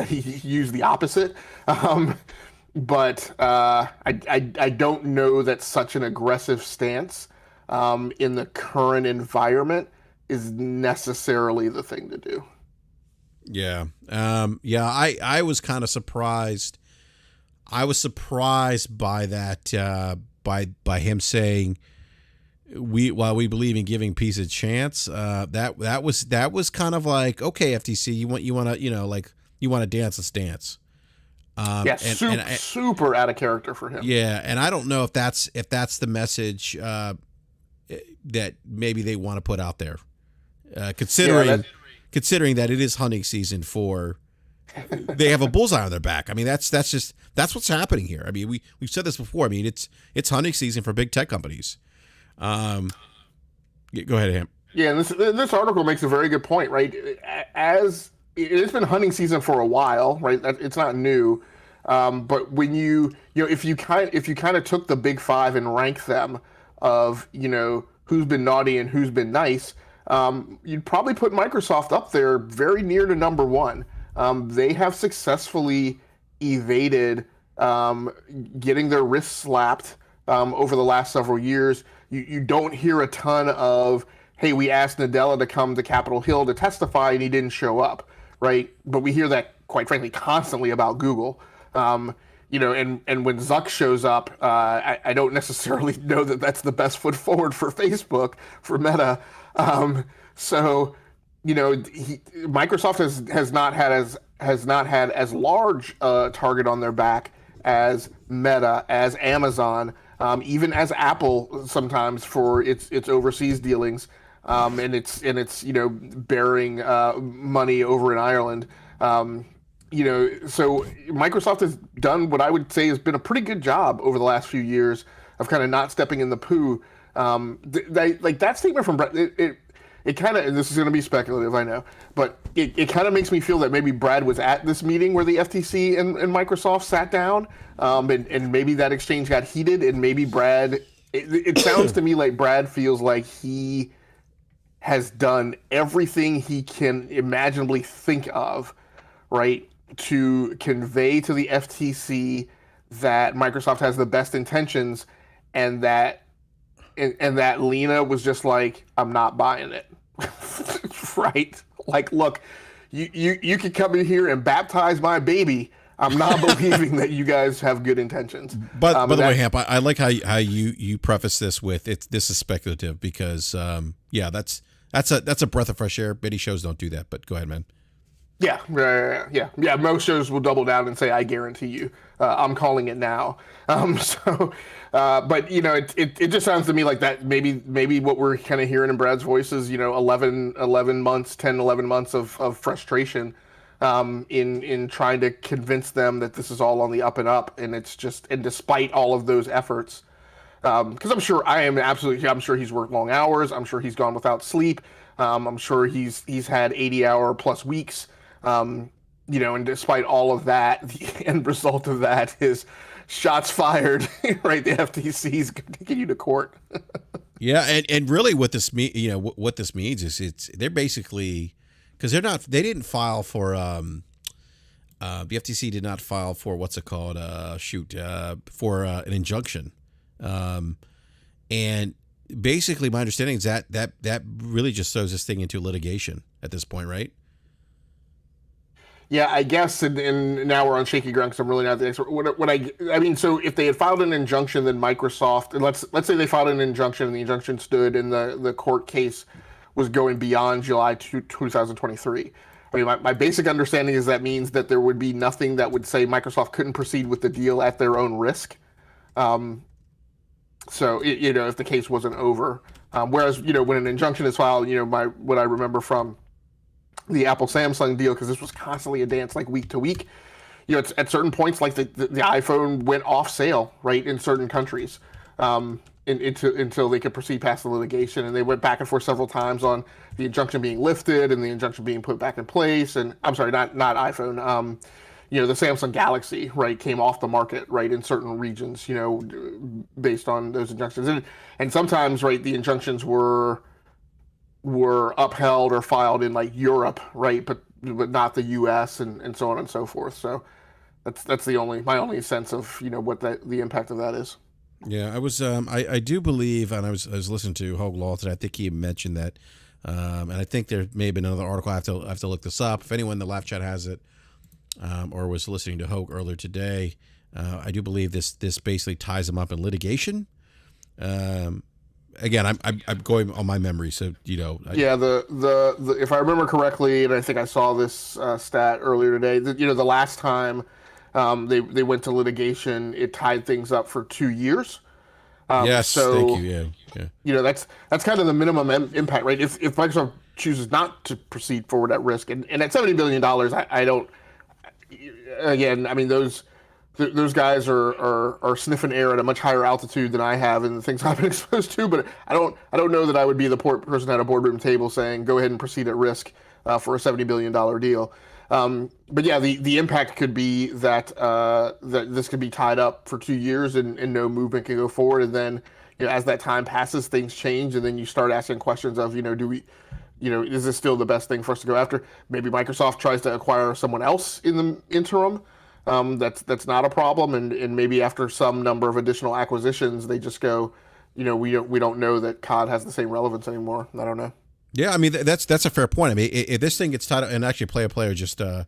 B: used the opposite. But I don't know that such an aggressive stance in the current environment is necessarily the thing to do.
A: Yeah. I was kind of surprised. I was surprised by that, by him saying, while we believe in giving peace a chance, that was kind of like, okay, FTC, you want to dance a stance.
B: Super out of character for him.
A: Yeah, and I don't know if that's the message that maybe they want to put out there, considering that it is hunting season for. They have a bullseye on their back. I mean, that's what's happening here. I mean, we've said this before. I mean, it's hunting season for big tech companies. Go ahead, Ham.
B: Yeah, this article makes a very good point, right? As it's been hunting season for a while, right? It's not new, but when if you kind of took the big five and ranked them of who's been naughty and who's been nice, you'd probably put Microsoft up there, very near to number one. They have successfully evaded getting their wrists slapped over the last several years. You don't hear a ton of, hey, we asked Nadella to come to Capitol Hill to testify and he didn't show up, right? But we hear that, quite frankly, constantly about Google. And when Zuck shows up, I don't necessarily know that that's the best foot forward for Facebook, for Meta. So Microsoft has not had as large a target on their back as Meta, as Amazon, even as Apple sometimes for its overseas dealings, and it's bearing money over in Ireland. So Microsoft has done what I would say has been a pretty good job over the last few years of kind of not stepping in the poo. Like that statement from Brad, it kind of, and this is going to be speculative, I know, but it kind of makes me feel that maybe Brad was at this meeting where the FTC and Microsoft sat down, and maybe that exchange got heated, and maybe Brad, it sounds to me like Brad feels like he has done everything he can imaginably think of, right, to convey to the FTC that Microsoft has the best intentions, and that Lena was just like, I'm not buying it. Right? Like, look, you can come in here and baptize my baby. I'm not believing that you guys have good intentions.
A: But by the way, Hamp, I like how you preface this with this is speculative because that's a breath of fresh air. Many shows don't do that, but go ahead, man.
B: Yeah. Most shows will double down and say, "I guarantee you." I'm calling it now. But it just sounds to me like that. Maybe what we're kind of hearing in Brad's voice is 11 months of frustration in trying to convince them that this is all on the up and up, and despite all of those efforts. Because I'm sure he's worked long hours. I'm sure he's gone without sleep. I'm sure he's had 80-hour plus weeks. And despite all of that, the end result of that is shots fired. Right, the FTC's taking you to court.
A: Yeah, and really, what this what this means is they're basically, because they didn't file for the FTC did not file for what's it called for an injunction, and basically my understanding is that really just throws this thing into litigation at this point, right?
B: Yeah, I guess, and now we're on shaky ground because I'm really not the expert. So if they had filed an injunction, then Microsoft, and let's say they filed an injunction and the injunction stood and the court case was going beyond July 2023. I mean, my basic understanding is that means that there would be nothing that would say Microsoft couldn't proceed with the deal at their own risk. So if the case wasn't over, whereas when an injunction is filed, what I remember from the Apple Samsung deal, because this was constantly a dance like week to week. It's at certain points like the iPhone went off sale, right, in certain countries, until they could proceed past the litigation, and they went back and forth several times on the injunction being lifted and the injunction being put back in place. And I'm sorry, not iPhone. The Samsung Galaxy, right, came off the market, right, in certain regions, based on those injunctions, and sometimes, right, the injunctions were upheld or filed in like Europe, right, but not the U.S. and so on and so forth. So that's my only sense of what the impact of that is.
A: Yeah, I was I do believe, and I was listening to Hogue Law today. I think he mentioned that, and I think there may have been another article. I have to look this up. If anyone in the live chat has it, or was listening to Hogue earlier today, I do believe this basically ties them up in litigation. Again, I'm going on my memory, so
B: the if I remember correctly, and I think I saw this stat earlier today, the last time they went to litigation, it tied things up for 2 years.
A: Yes,
B: so,
A: thank you. Yeah.
B: That's kind of the minimum impact, right? If Microsoft chooses not to proceed forward at risk, and at $70 billion, I don't. Again, I mean those guys are sniffing air at a much higher altitude than I have and the things I've been exposed to. But I don't know that I would be the person at a boardroom table saying go ahead and proceed at risk for a $70 billion deal. But yeah, the impact could be that this could be tied up for 2 years and no movement can go forward. And then as that time passes, things change, and then you start asking questions of do we. Is this still the best thing for us to go after? Maybe Microsoft tries to acquire someone else in the interim. That's not a problem, and maybe after some number of additional acquisitions, they just go, we don't know that COD has the same relevance anymore. I don't know.
A: Yeah, I mean that's a fair point. I mean, if this thing gets tied up, and actually play a player just confirmed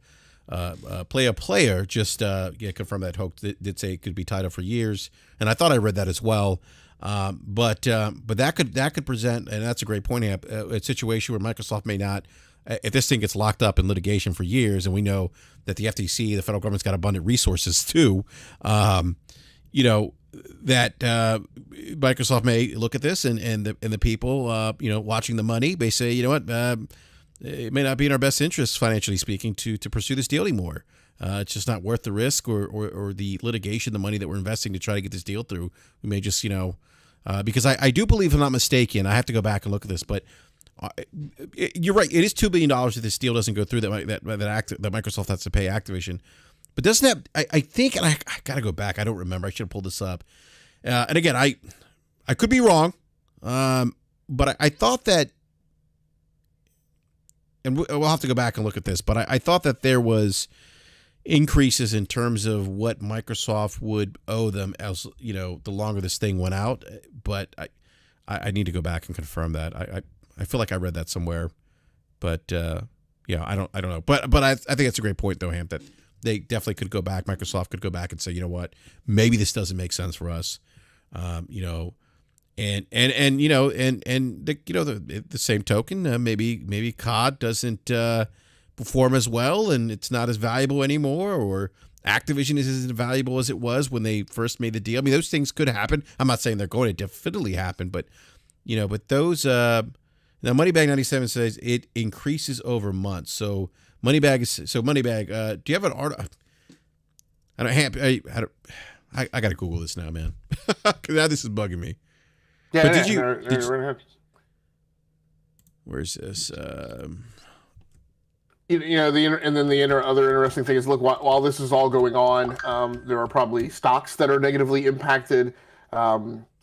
A: that Hogue did say it could be tied up for years, and I thought I read that as well. But that could present, and that's a great point, a situation where Microsoft may not if this thing gets locked up in litigation for years, and we know that the FTC, the federal government's got abundant resources too, you know, that Microsoft may look at this and the people, you know, watching the money may say, you know what, it may not be in our best interest, financially speaking, to pursue this deal anymore. It's just not worth the risk or the litigation, the money that we're investing to try to get this deal through. We may just, you know, because I do believe, if I'm not mistaken, I have to go back and look at this, but you're right. It is $2 billion if this deal doesn't go through that Microsoft has to pay Activision. But doesn't that, I think, and I got to go back. I don't remember. I should have pulled this up. And again, I could be wrong, but I thought that, and we'll have to go back and look at this, but I thought that there was increases in terms of what Microsoft would owe them as, you know, the longer this thing went out. But I need to go back and confirm that. I feel like I read that somewhere, but yeah, I don't know. But I think that's a great point though, Ham, that they definitely could go back. Microsoft could go back and say, you know what, maybe this doesn't make sense for us, you know, and you know, and the, you know, the same token, maybe COD doesn't perform as well, and it's not as valuable anymore, or Activision isn't as valuable as it was when they first made the deal. I mean, those things could happen. I'm not saying they're going to definitely happen, but you know, but those. Now, Moneybag 97 says it increases over months. So Moneybag. Do you have an art? I got to Google this now, man. Now this is bugging me.
B: Yeah,
A: but
B: did
A: you? Where's this?
B: You know, other interesting thing is, look, while this is all going on, there are probably stocks that are negatively impacted.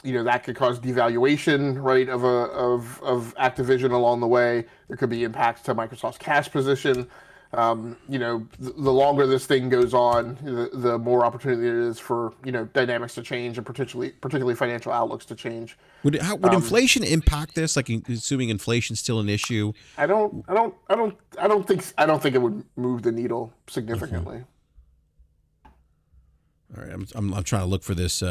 B: You know, that could cause devaluation, right, of Activision along the way. There could be impacts to Microsoft's cash position. You know, the longer this thing goes on, the more opportunity there is for, you know, dynamics to change, and particularly financial outlooks to change.
A: Would inflation impact this? Like, assuming inflation's still an issue?
B: I don't think it would move the needle significantly.
A: All right, I'm trying to look for this.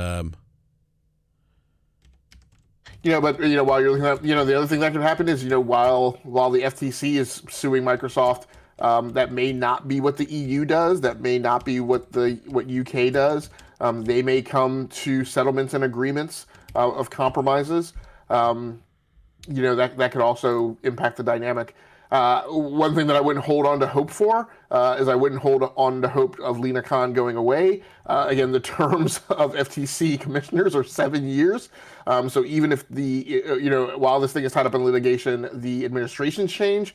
B: You know, but you know, while you're looking at, you know, the other thing that could happen is, you know, while the FTC is suing Microsoft, that may not be what the EU does. That may not be what UK does. They may come to settlements and agreements of compromises. You know, that could also impact the dynamic. One thing that I wouldn't hold on to hope for is I wouldn't hold on to hope of Lina Khan going away. Again, the terms of FTC commissioners are 7 years. So even if you know, while this thing is tied up in litigation, the administrations change.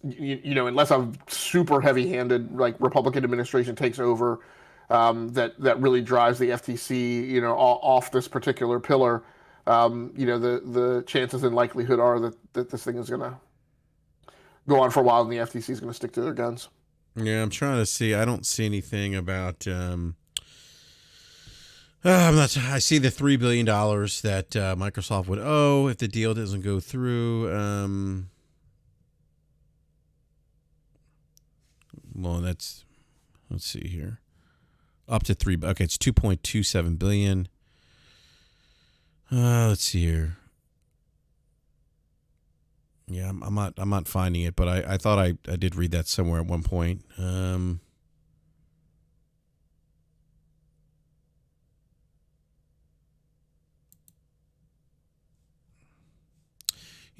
B: You know, unless a super heavy-handed, like, Republican administration takes over, that really drives the FTC, you know, off this particular pillar. You know, the chances and likelihood are that this thing is going to go on for a while, and the FTC is going to stick to their guns.
A: Yeah, I'm trying to see. I don't see anything about. I see the $3 billion that Microsoft would owe if the deal doesn't go through. Well, let's see here. Up to $3. Okay, it's $2.27 billion. Let's see here. Yeah, I'm not finding it, but I thought I did read that somewhere at one point. You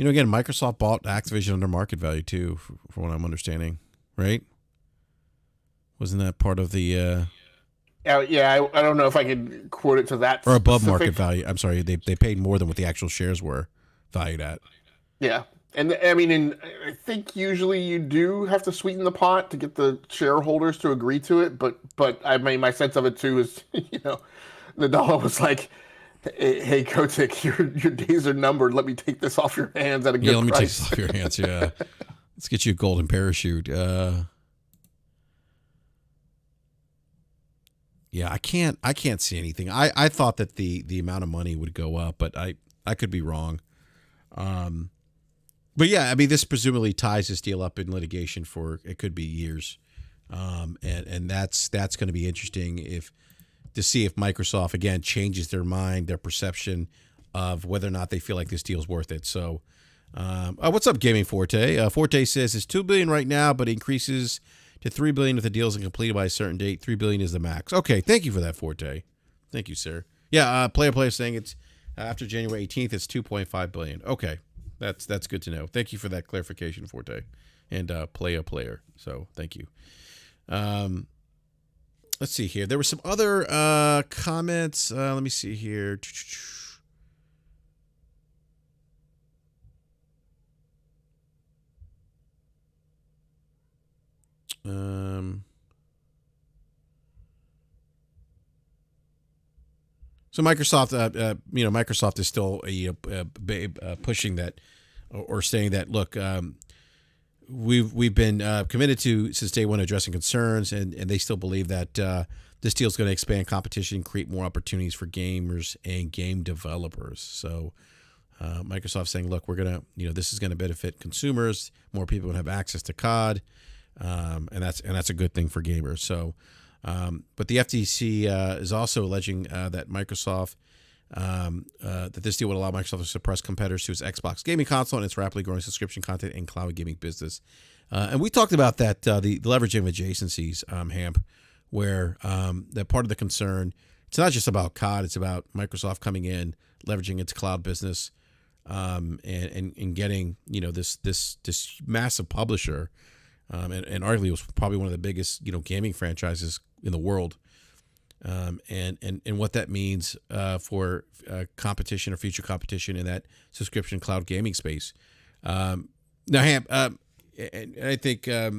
A: know, again, Microsoft bought Activision under market value too, for what I'm understanding, right? Wasn't that part of the?
B: Yeah, I don't know if I could quote it to that.
A: Or above market value. I'm sorry, they paid more than what the actual shares were valued at.
B: Yeah, and I mean, I think usually you do have to sweeten the pot to get the shareholders to agree to it. But I mean, my sense of it too is, you know, Nadella was like, "Hey, Kotick, your days are numbered. Let me take this off your hands at a good price."
A: Yeah, let me take this off your hands. Yeah, let's get you a golden parachute. Yeah, I can't see anything. I thought that the amount of money would go up, but I could be wrong. But yeah, I mean, this presumably ties this deal up in litigation for, it could be years. And that's going to be interesting to see if Microsoft again changes their mind, their perception of whether or not they feel like this deal's worth it. So What's up, Gaming Forte? Forte says it's $2 billion right now, but increases to $3 billion if the deal isn't completed by a certain date. $3 billion is the max. Okay, thank you for that, Forte. Thank you, sir. Yeah, player saying it's after January 18th, it's $2.5 billion. Okay, that's good to know. Thank you for that clarification, Forte, and player. So thank you. Let's see here. There were some other comments. Let me see here. So Microsoft, Microsoft is still pushing that, or saying that, look, we've been committed to since day one addressing concerns, and they still believe that this deal is going to expand competition, create more opportunities for gamers and game developers. So Microsoft saying, look, we're gonna, this is going to benefit consumers. More people will have access to COD, and that's a good thing for gamers. So. But the FTC is also alleging that Microsoft, that this deal would allow Microsoft to suppress competitors to its Xbox gaming console and its rapidly growing subscription content and cloud gaming business. And we talked about that, the leveraging of adjacencies, Hamp, where that part of the concern, it's not just about COD, it's about Microsoft coming in, leveraging its cloud business, and getting, this massive publisher. And arguably it was probably one of the biggest, gaming franchises in the world, and what that means for competition or future competition in that subscription cloud gaming space. Now, Ham, and I think I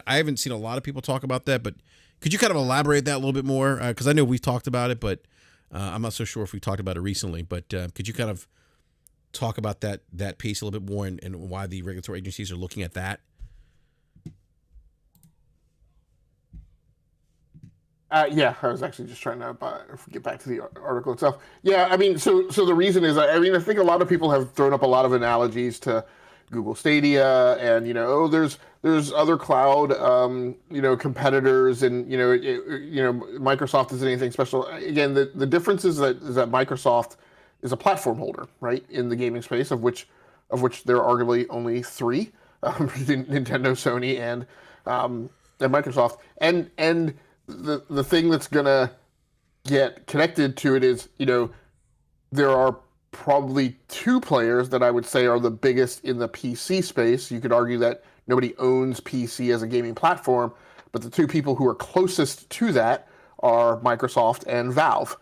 A: haven't seen a lot of people talk about that, but could you kind of elaborate that a little bit more? Because I know we've talked about it, but I'm not so sure if we talked about it recently. But could you kind of talk about that piece a little bit more and why the regulatory agencies are looking at that?
B: Yeah, I was actually just trying to get back to the article itself. Yeah, I mean, so the reason is, I think a lot of people have thrown up a lot of analogies to Google Stadia, and there's other cloud competitors, and Microsoft isn't anything special. Again, the difference is that Microsoft is a platform holder, right, in the gaming space, of which there are arguably only three: Nintendo, Sony, and Microsoft, and the thing that's gonna get connected to it is, there are probably two players that I would say are the biggest in the PC space. You could argue that nobody owns PC as a gaming platform, but the two people who are closest to that are Microsoft and Valve,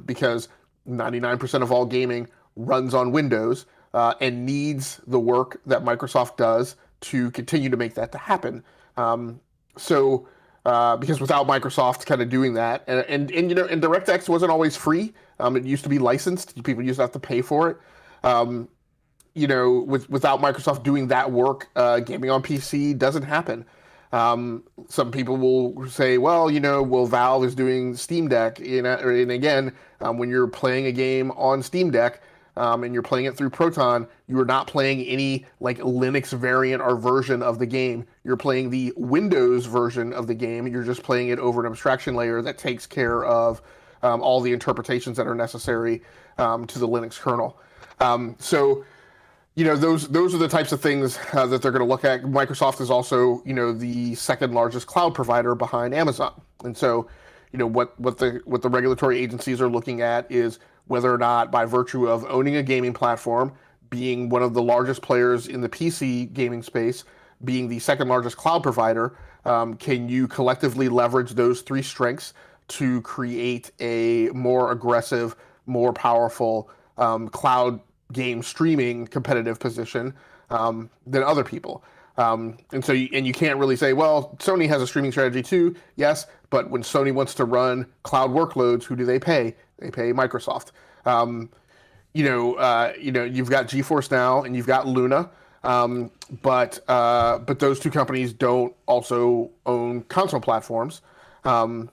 B: because 99% of all gaming runs on Windows and needs the work that Microsoft does to continue to make that to happen. Because without Microsoft kind of doing that, and DirectX wasn't always free. It used to be licensed. People used to have to pay for it. Without Microsoft doing that work, gaming on PC doesn't happen. Some people will say, well, Valve is doing Steam Deck, and again, when you're playing a game on Steam Deck, and you're playing it through Proton, you are not playing any like Linux variant or version of the game. You're playing the Windows version of the game. You're just playing it over an abstraction layer that takes care of all the interpretations that are necessary to the Linux kernel. Those are the types of things that they're going to look at. Microsoft is also, the second largest cloud provider behind Amazon, and so, what the regulatory agencies are looking at is whether or not, by virtue of owning a gaming platform, being one of the largest players in the PC gaming space, being the second largest cloud provider, can you collectively leverage those three strengths to create a more aggressive, more powerful cloud game streaming competitive position than other people? And you can't really say, well, Sony has a streaming strategy too. Yes, but when Sony wants to run cloud workloads, who do they pay? They pay Microsoft. You've got GeForce Now and you've got Luna, but those two companies don't also own console platforms. And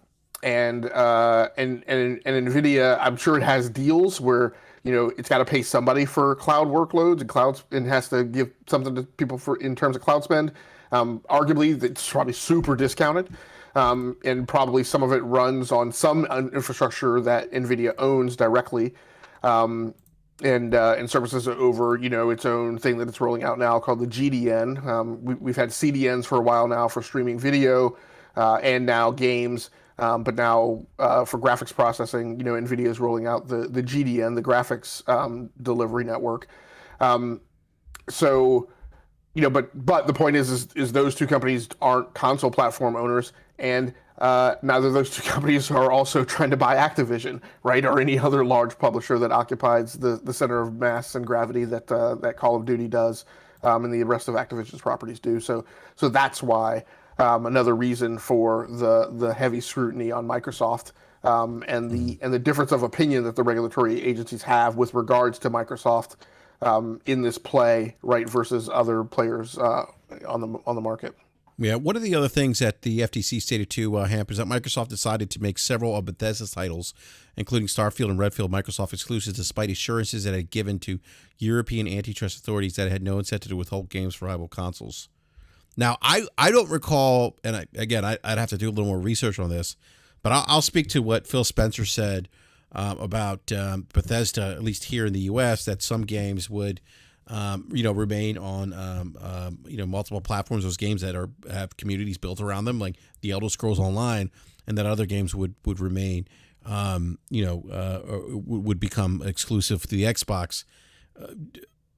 B: Nvidia, I'm sure it has deals where it's got to pay somebody for cloud workloads and has to give something to people in terms of cloud spend. Arguably, it's probably super discounted. And probably some of it runs on some infrastructure that NVIDIA owns directly. and services over, its own thing that it's rolling out now called the GDN. We've had CDNs for a while now for streaming video, and now games. But now for graphics processing, NVIDIA is rolling out the GDN, the graphics delivery network. So, but the point is those two companies aren't console platform owners, and neither of those two companies are also trying to buy Activision, right, or any other large publisher that occupies the center of mass and gravity that Call of Duty does, and the rest of Activision's properties do. So that's why another reason for the heavy scrutiny on Microsoft, and the difference of opinion that the regulatory agencies have with regards to Microsoft in this play, right, versus other players on the market.
A: Yeah, one of the other things that the FTC stated too, Hamp, is that Microsoft decided to make several of Bethesda's titles, including Starfield and Redfield, Microsoft exclusives, despite assurances that it had given to European antitrust authorities that it had no incentive to withhold games for rival consoles. Now, I don't recall, and I'd have to do a little more research on this, but I'll speak to what Phil Spencer said about Bethesda, at least here in the U.S., that some games would remain on, multiple platforms, those games that have communities built around them, like the Elder Scrolls Online, and that other games would remain, would become exclusive to the Xbox.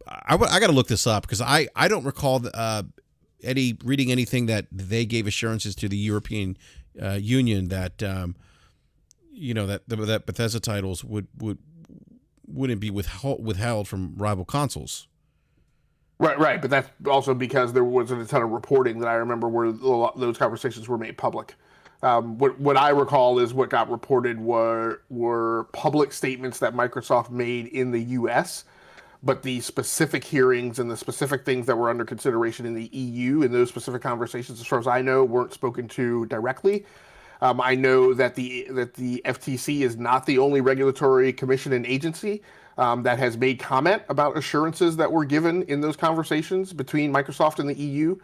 A: I got to look this up because I don't recall reading anything that they gave assurances to the European Union that, that Bethesda titles wouldn't be withheld from rival consoles.
B: Right, but that's also because there wasn't a ton of reporting that I remember where those conversations were made public. What I recall is what got reported were public statements that Microsoft made in the U.S., but the specific hearings and the specific things that were under consideration in the EU and those specific conversations, as far as I know, weren't spoken to directly. I know that the FTC is not the only regulatory commission and agency that has made comment about assurances that were given in those conversations between Microsoft and the EU,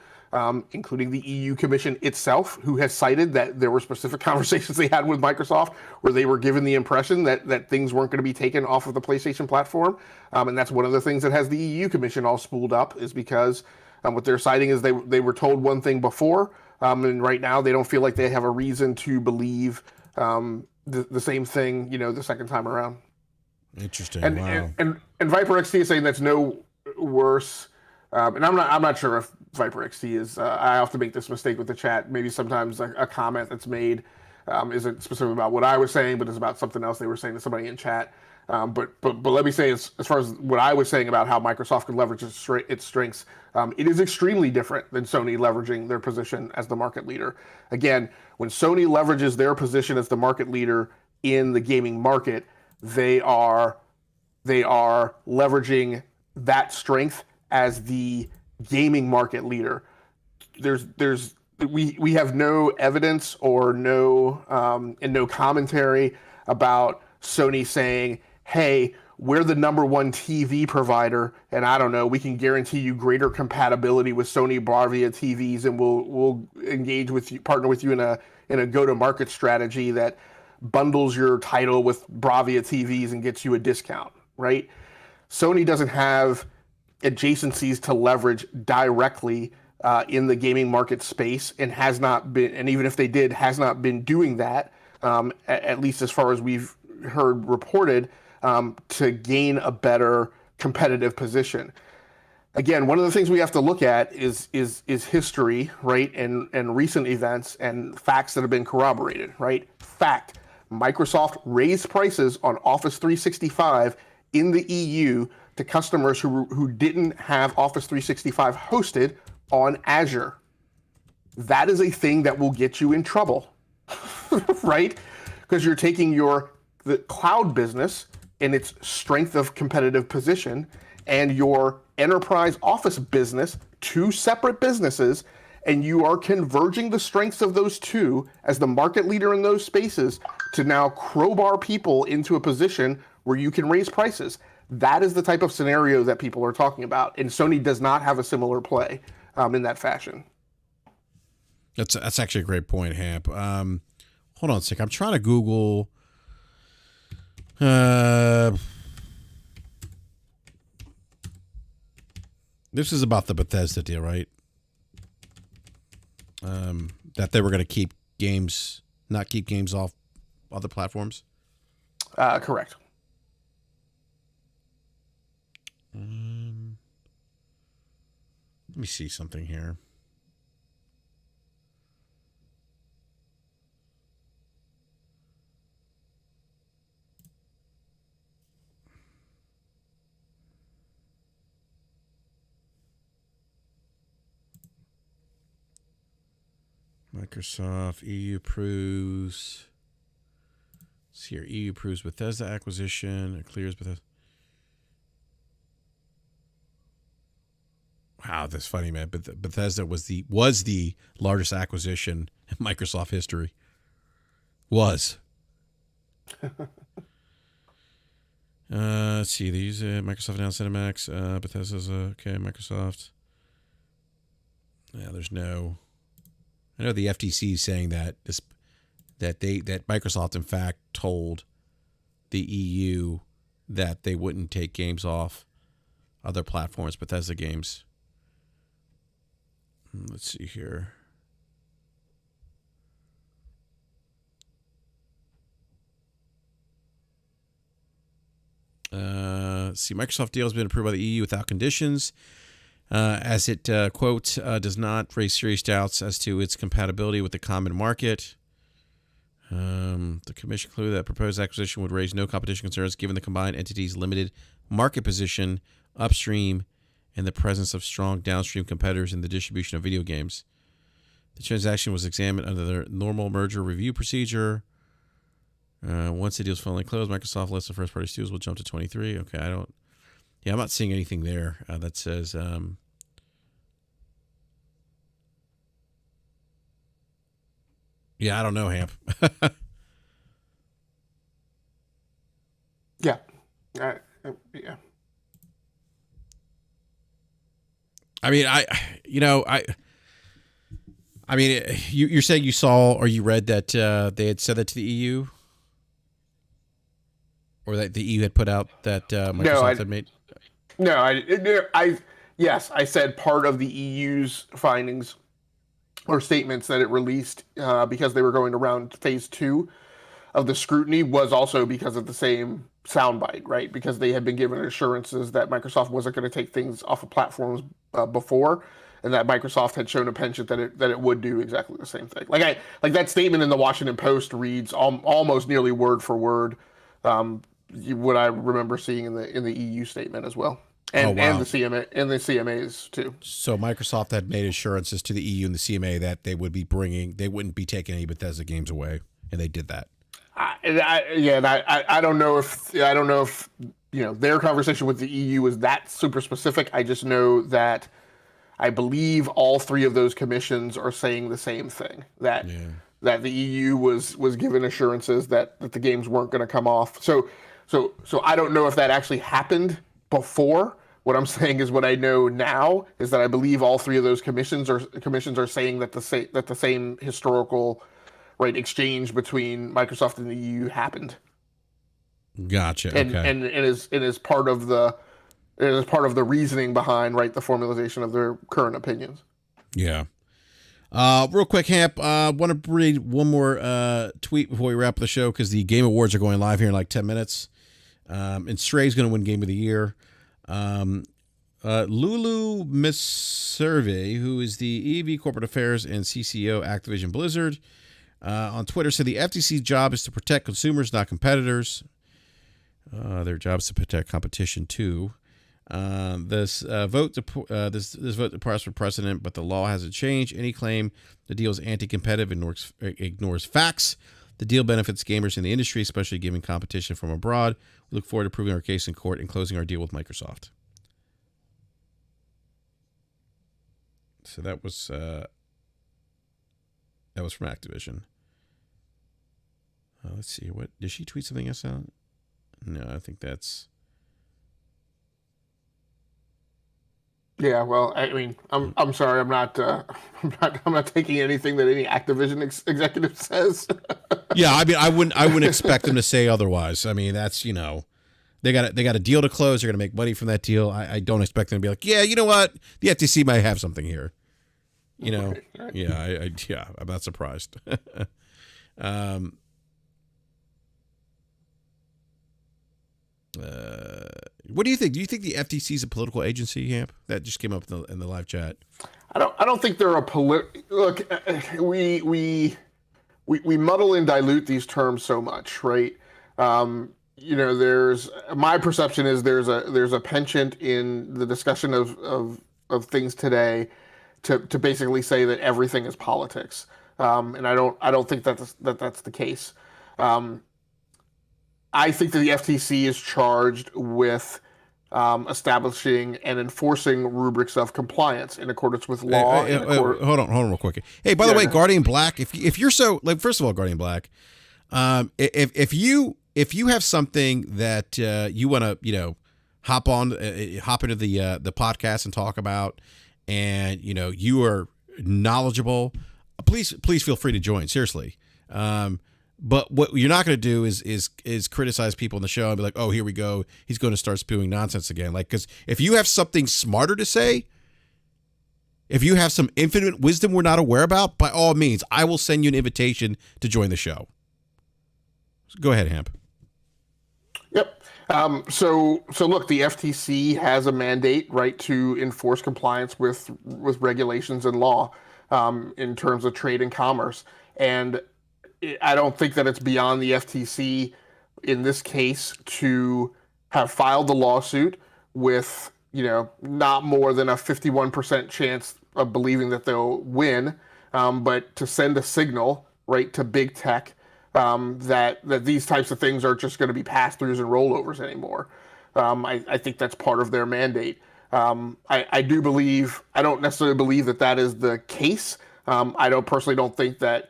B: including the EU Commission itself, who has cited that there were specific conversations they had with Microsoft where they were given the impression that things weren't going to be taken off of the PlayStation platform. And that's one of the things that has the EU Commission all spooled up, is because what they're citing is they were told one thing before, and right now they don't feel like they have a reason to believe the same thing, the second time around.
A: Interesting.
B: And,
A: wow.
B: and Viper XT is saying that's no worse. And I'm not sure if Viper XT is. I often make this mistake with the chat. Maybe sometimes a comment that's made isn't specific about what I was saying, but is about something else they were saying to somebody in chat. But let me say, as far as what I was saying about how Microsoft can leverage its strengths, it is extremely different than Sony leveraging their position as the market leader. Again, when Sony leverages their position as the market leader in the gaming market, they are leveraging that strength as the gaming market leader. We have no evidence or no commentary about Sony saying, hey, we're the number one TV provider, and I don't know, we can guarantee you greater compatibility with Sony Bravia TVs, and we'll engage with you, partner with you in a go-to-market strategy that bundles your title with Bravia TVs and gets you a discount, right? Sony doesn't have adjacencies to leverage directly in the gaming market space, and has not been, and even if they did, has not been doing that, at least as far as we've heard reported, to gain a better competitive position. Again, one of the things we have to look at is history, right, and recent events and facts that have been corroborated, right? Fact: Microsoft raised prices on Office 365 in the EU to customers who didn't have Office 365 hosted on Azure. That is a thing that will get you in trouble, right? Because you're taking the cloud business and its strength of competitive position and your enterprise Office business, two separate businesses, and you are converging the strengths of those two as the market leader in those spaces to now crowbar people into a position where you can raise prices. That is the type of scenario that people are talking about, and Sony does not have a similar play in that fashion.
A: That's actually a great point, Hamp. Hold on a sec. I'm trying to Google. This is about the Bethesda deal, right? That they were going to not keep games off other platforms.
B: Correct.
A: Let me see something here. Microsoft, EU approves. Let's see here. EU approves Bethesda acquisition. It clears Bethesda. Wow, that's funny, man. But Bethesda was the largest acquisition in Microsoft history. Was. Let's see. These Microsoft announced ZeniMax. Bethesda's okay. Microsoft. Yeah, there's no. I know the FTC is saying that Microsoft in fact told the EU that they wouldn't take games off other platforms, Bethesda games. Let's see here. Microsoft deal has been approved by the EU without conditions, as it, quote, does not raise serious doubts as to its compatibility with the common market. The commission concluded that proposed acquisition would raise no competition concerns given the combined entity's limited market position upstream and the presence of strong downstream competitors in the distribution of video games. The transaction was examined under the normal merger review procedure. Once the deal is finally closed, Microsoft list of first-party studios will jump to 23. Okay, I'm not seeing anything there that says. Yeah, I don't know, Hamp.
B: Yeah.
A: Yeah. I mean, you're saying you saw or you read that they had said that to the EU, or that the EU had put out that Microsoft had made.
B: Yes, I said part of the EU's findings or statements that it released because they were going around phase 2 of the scrutiny was also because of the same soundbite, right? Because they had been given assurances that Microsoft wasn't going to take things off of platforms before, and that Microsoft had shown a penchant that it would do exactly the same thing. Like that statement in the Washington Post reads almost nearly word for word what I remember seeing in the EU statement as well. And the CMAs too.
A: So Microsoft had made assurances to the EU and the CMA that they wouldn't be taking any Bethesda games away, and they did that.
B: I don't know if their conversation with the EU was that super specific. I just know that I believe all three of those commissions are saying the same thing, that the EU was given assurances that the games weren't going to come off. So I don't know if that actually happened before. What I'm saying is what I know now is that I believe all three of those commissions are saying that the same historical exchange between Microsoft and the EU happened.
A: Gotcha.
B: And
A: okay.
B: and it is part of the reasoning behind the formalization of their current opinions.
A: Yeah. Real quick, Hamp, want to read one more tweet before we wrap the show because the Game Awards are going live here in like 10 minutes. And Stray's going to win Game of the Year. Lulu Misserve, who is the EV Corporate Affairs and CCO Activision Blizzard, on Twitter said the FTC's job is to protect consumers, not competitors. Their job is to protect competition too. This vote departs from precedent, but the law hasn't changed. Any claim the deal is anti-competitive ignores facts. The deal benefits gamers in the industry, especially given competition from abroad. We look forward to proving our case in court and closing our deal with Microsoft. So that was from Activision. Let's see. What did she tweet something else out? No, I think that's.
B: Yeah, well, I mean, I'm sorry, I'm not taking anything that any Activision executive says.
A: Yeah, I mean, I wouldn't expect them to say otherwise. I mean, that's They got a deal to close. They're going to make money from that deal. I don't expect them to be like, yeah, you know what? The FTC might have something here. You know, right. Yeah, I'm not surprised. What do you think? Do you think the FTC is a political agency, Hamp? That just came up in the live chat.
B: I don't think they're a look. We muddle and dilute these terms so much, right? There's my perception is there's a penchant in the discussion of things today to basically say that everything is politics, and I don't think that's the case. I think that the FTC is charged with establishing and enforcing rubrics of compliance in accordance with law.
A: Hold on real quick. Hey, by the way, Guardian Black, if you're so like, first of all, Guardian Black, if you have something that you want to hop into the podcast and talk about, and you are knowledgeable, please feel free to join. Seriously. But what you're not going to do is criticize people on the show and be like, oh, here we go, he's going to start spewing nonsense again. Like, because if you have something smarter to say, if you have some infinite wisdom we're not aware about, by all means, I will send you an invitation to join the show. So go ahead, Hamp.
B: Yep. So look, the FTC has a mandate, right, to enforce compliance with regulations and law in terms of trade and commerce. And I don't think that it's beyond the FTC in this case to have filed the lawsuit with, not more than a 51% chance of believing that they'll win, but to send a signal, right, to big tech that these types of things are just going to be pass-throughs and rollovers anymore. I think that's part of their mandate. I don't necessarily believe that is the case. I personally don't think that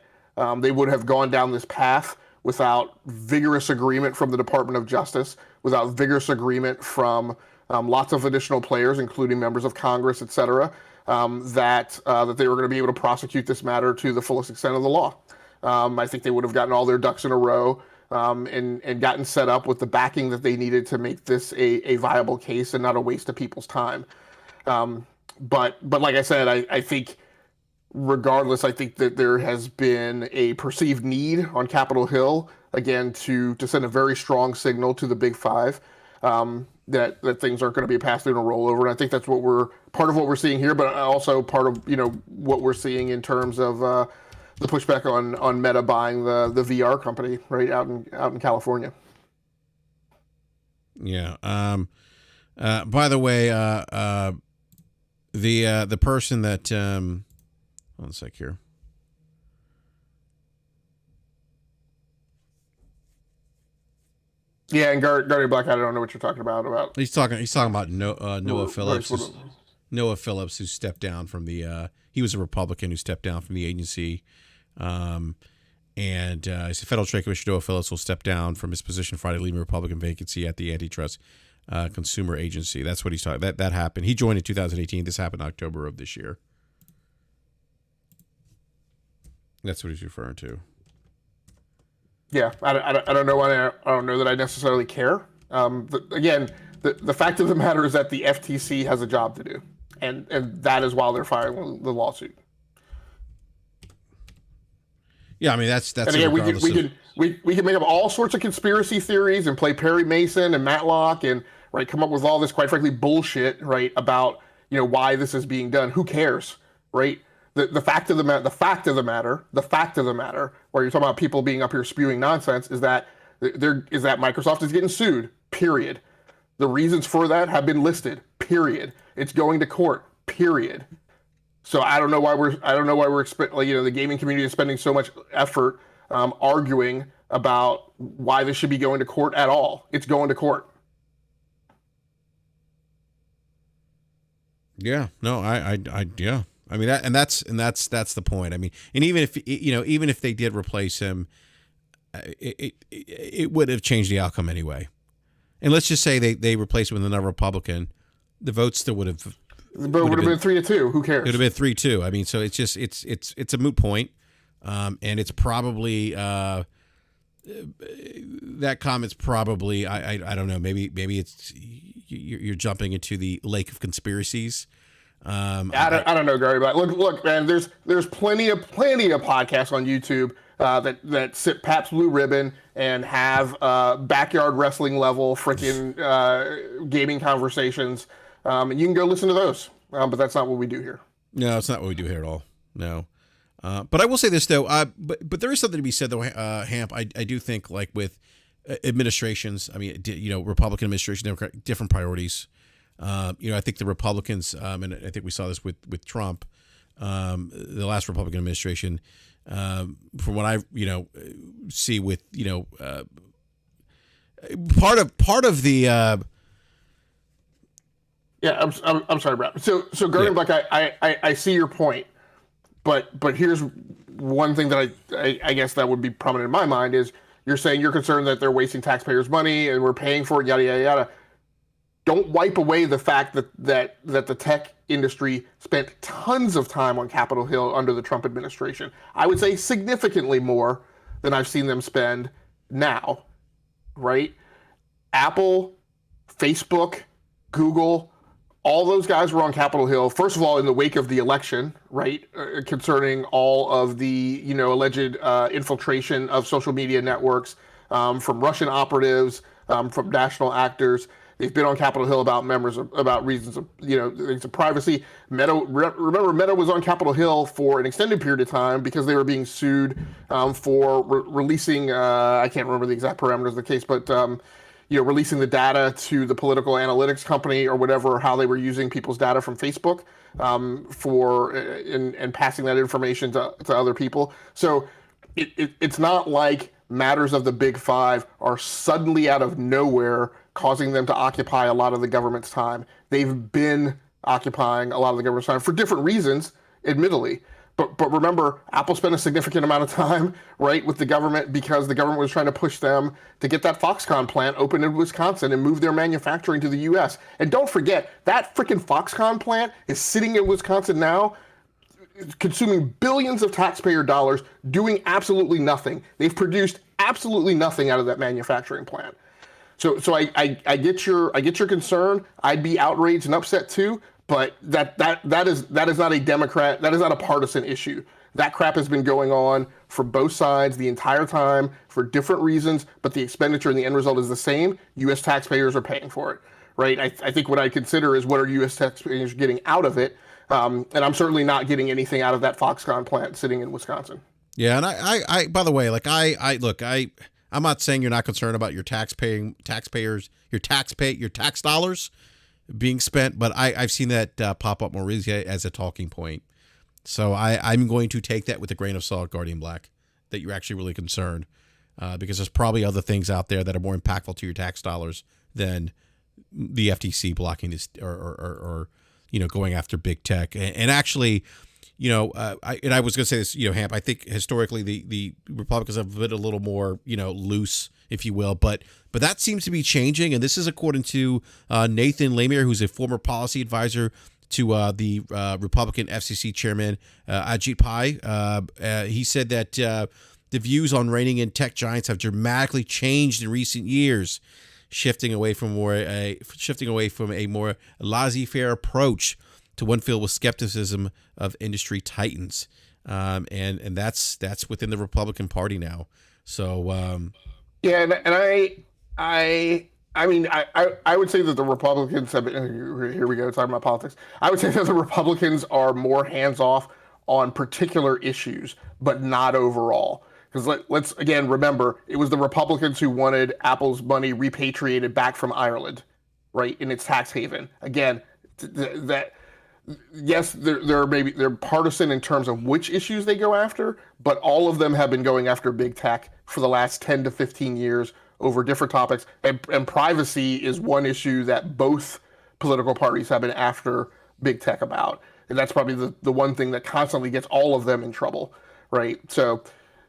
B: they would have gone down this path without vigorous agreement from the Department of Justice, without vigorous agreement from lots of additional players, including members of Congress, et cetera, that they were going to be able to prosecute this matter to the fullest extent of the law. I think they would have gotten all their ducks in a row and gotten set up with the backing that they needed to make this a viable case and not a waste of people's time. But like I said, I think regardless, I think that there has been a perceived need on Capitol Hill, again, to send a very strong signal to the Big Five that things aren't going to be a pass-through and a rollover. And I think that's part of what we're seeing here, but also part of what we're seeing in terms of the pushback on Meta buying the VR company right out in California.
A: Yeah. By the way, the person that one sec here.
B: Yeah, and Guardian Black, I don't know what you're talking about.
A: He's talking about Noah Phillips. Noah Phillips, who stepped down from the. He was a Republican who stepped down from the agency, and he's a Federal Trade Commissioner. Noah Phillips will step down from his position Friday, leaving a Republican vacancy at the Antitrust Consumer Agency. That's what he's talking. That happened. He joined in 2018. This happened in October of this year. That's what he's referring to.
B: Yeah, I don't know. I don't know that I necessarily care. The fact of the matter is that the FTC has a job to do, and that is why they're filing the lawsuit.
A: Yeah, I mean that's.
B: And again, we can make up all sorts of conspiracy theories and play Perry Mason and Matlock and come up with all this, quite frankly, bullshit, about why this is being done. Who cares, right? The fact of the matter, where you're talking about people being up here spewing nonsense, is that Microsoft is getting sued. Period. The reasons for that have been listed. Period. It's going to court. Period. So I don't know why the gaming community is spending so much effort arguing about why this should be going to court at all. It's going to court.
A: Yeah. No. Yeah. I mean that's the point. I mean, and even if they did replace him, it would have changed the outcome anyway. And let's just say they replaced him with another Republican, the votes still would have.
B: But it would have been 3-2. Who cares?
A: It would have been 3-2. I mean, so it's just it's a moot point, and it's probably that comment's probably I don't know. Maybe it's you're jumping into the lake of conspiracies.
B: I don't know, Gary, but look, man. There's plenty of podcasts on YouTube that sit Pabst Blue Ribbon and have backyard wrestling level freaking gaming conversations, and you can go listen to those. But that's not what we do here.
A: No, it's not what we do here at all. No. But I will say this though. But there is something to be said though, Hamp. I do think like with administrations. I mean, Republican administration, different priorities. I think the Republicans, and I think we saw this with Trump, the last Republican administration, from what I see with part of the.
B: Yeah, I'm sorry, Brad. So Garden Black, I see your point, but here's one thing that I guess that would be prominent in my mind is you're saying you're concerned that they're wasting taxpayers' money and we're paying for it, yada yada yada. Don't wipe away the fact that the tech industry spent tons of time on Capitol Hill under the Trump administration. I would say significantly more than I've seen them spend now, right? Apple, Facebook, Google, all those guys were on Capitol Hill, first of all, in the wake of the election, right? Concerning all of the, alleged infiltration of social media networks from Russian operatives, from national actors. They've been on Capitol Hill about reasons of, things of privacy. Remember, Meta was on Capitol Hill for an extended period of time because they were being sued for releasing, I can't remember the exact parameters of the case, but, releasing the data to the political analytics company or whatever, how they were using people's data from Facebook and passing that information to other people. So it's not like matters of the Big Five are suddenly out of nowhere causing them to occupy a lot of the government's time. They've been occupying a lot of the government's time for different reasons, admittedly. But remember, Apple spent a significant amount of time, right, with the government because the government was trying to push them to get that Foxconn plant open in Wisconsin and move their manufacturing to the U.S. And don't forget, that freaking Foxconn plant is sitting in Wisconsin now, consuming billions of taxpayer dollars, doing absolutely nothing. They've produced absolutely nothing out of that manufacturing plant. So I get your concern. I'd be outraged and upset too. But that is not a Democrat. That is not a partisan issue. That crap has been going on for both sides the entire time for different reasons. But the expenditure and the end result is the same. U.S. taxpayers are paying for it, right? I think what I consider is what are U.S. taxpayers getting out of it, and I'm certainly not getting anything out of that Foxconn plant sitting in Wisconsin.
A: Yeah, and I by the way, like I'm not saying you're not concerned about your taxpayers, your tax dollars being spent, but I've seen that pop up more recently as a talking point. So I'm going to take that with a grain of salt, Guardian Black, that you're actually really concerned because there's probably other things out there that are more impactful to your tax dollars than the FTC blocking this or going after big tech. And actually, I was going to say this, Hamp, I think historically the Republicans have been a little more, loose, if you will, but that seems to be changing. And this is according to Nathan Lemire, who's a former policy advisor to the Republican FCC chairman, Ajit Pai. He said that the views on reining in tech giants have dramatically changed in recent years, shifting away from a more laissez-faire approach to one filled with skepticism of industry titans, and that's within the Republican Party now. So
B: yeah, and I mean I would say that the Republicans have been, here we go talking about politics. I would say that the Republicans are more hands off on particular issues, but not overall. Because let's again remember, it was the Republicans who wanted Apple's money repatriated back from Ireland, right, in its tax haven. Again, that. Yes, they're partisan in terms of which issues they go after, but all of them have been going after big tech for the last 10 to 15 years over different topics. And privacy is one issue that both political parties have been after big tech about. And that's probably the one thing that constantly gets all of them in trouble, right? So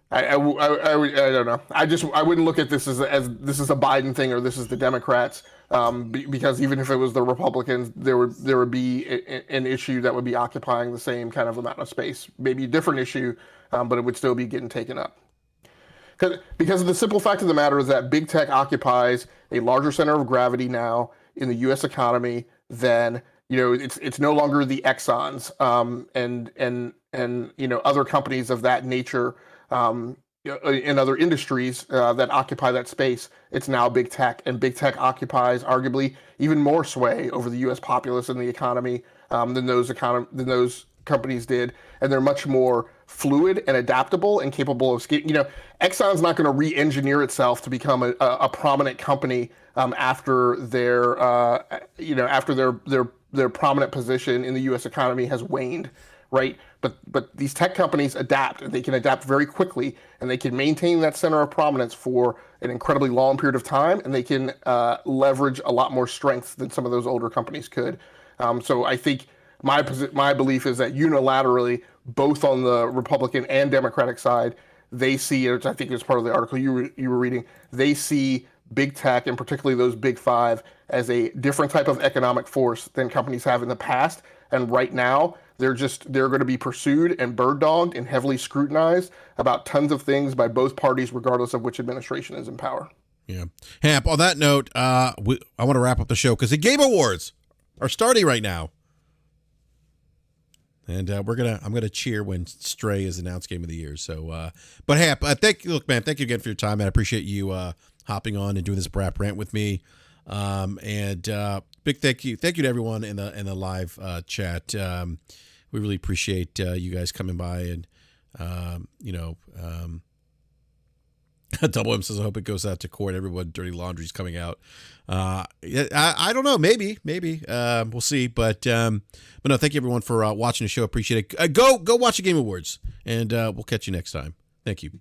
B: I don't know. I wouldn't look at this as this is a Biden thing or this is the Democrats. Because even if it was the Republicans, there would be an issue that would be occupying the same kind of amount of space, maybe a different issue, but it would still be getting taken up. Because the simple fact of the matter is that big tech occupies a larger center of gravity now in the U.S. economy than, it's no longer the Exxons and other companies of that nature in other industries that occupy that space. It's now big tech, and big tech occupies arguably even more sway over the U.S. populace and the economy than those companies did, and they're much more fluid and adaptable and capable of Exxon's not going to re-engineer itself to become a prominent company after their prominent position in the U.S. economy has waned, right? But these tech companies adapt, and they can adapt very quickly, and they can maintain that center of prominence for an incredibly long period of time, and they can leverage a lot more strength than some of those older companies could. So I think my belief is that unilaterally, both on the Republican and Democratic side, they see, which I think is part of the article you were reading, they see big tech, and particularly those big five, as a different type of economic force than companies have in the past. And right now, they're going to be pursued and bird dogged and heavily scrutinized about tons of things by both parties, regardless of which administration is in power.
A: Yeah. Hamp, on that note, I want to wrap up the show because the Game Awards are starting right now. And I'm gonna cheer when Stray is announced Game of the Year. So, but Hamp, thank you again for your time, and I appreciate you hopping on and doing this BRAP rant with me. And big thank you to everyone in the live chat. We really appreciate you guys coming by, and Double M says, I hope it goes out to court. Everyone, dirty laundry's coming out. I don't know. Maybe. We'll see. But no, thank you everyone for watching the show. Appreciate it. Go watch the Game Awards, and we'll catch you next time. Thank you.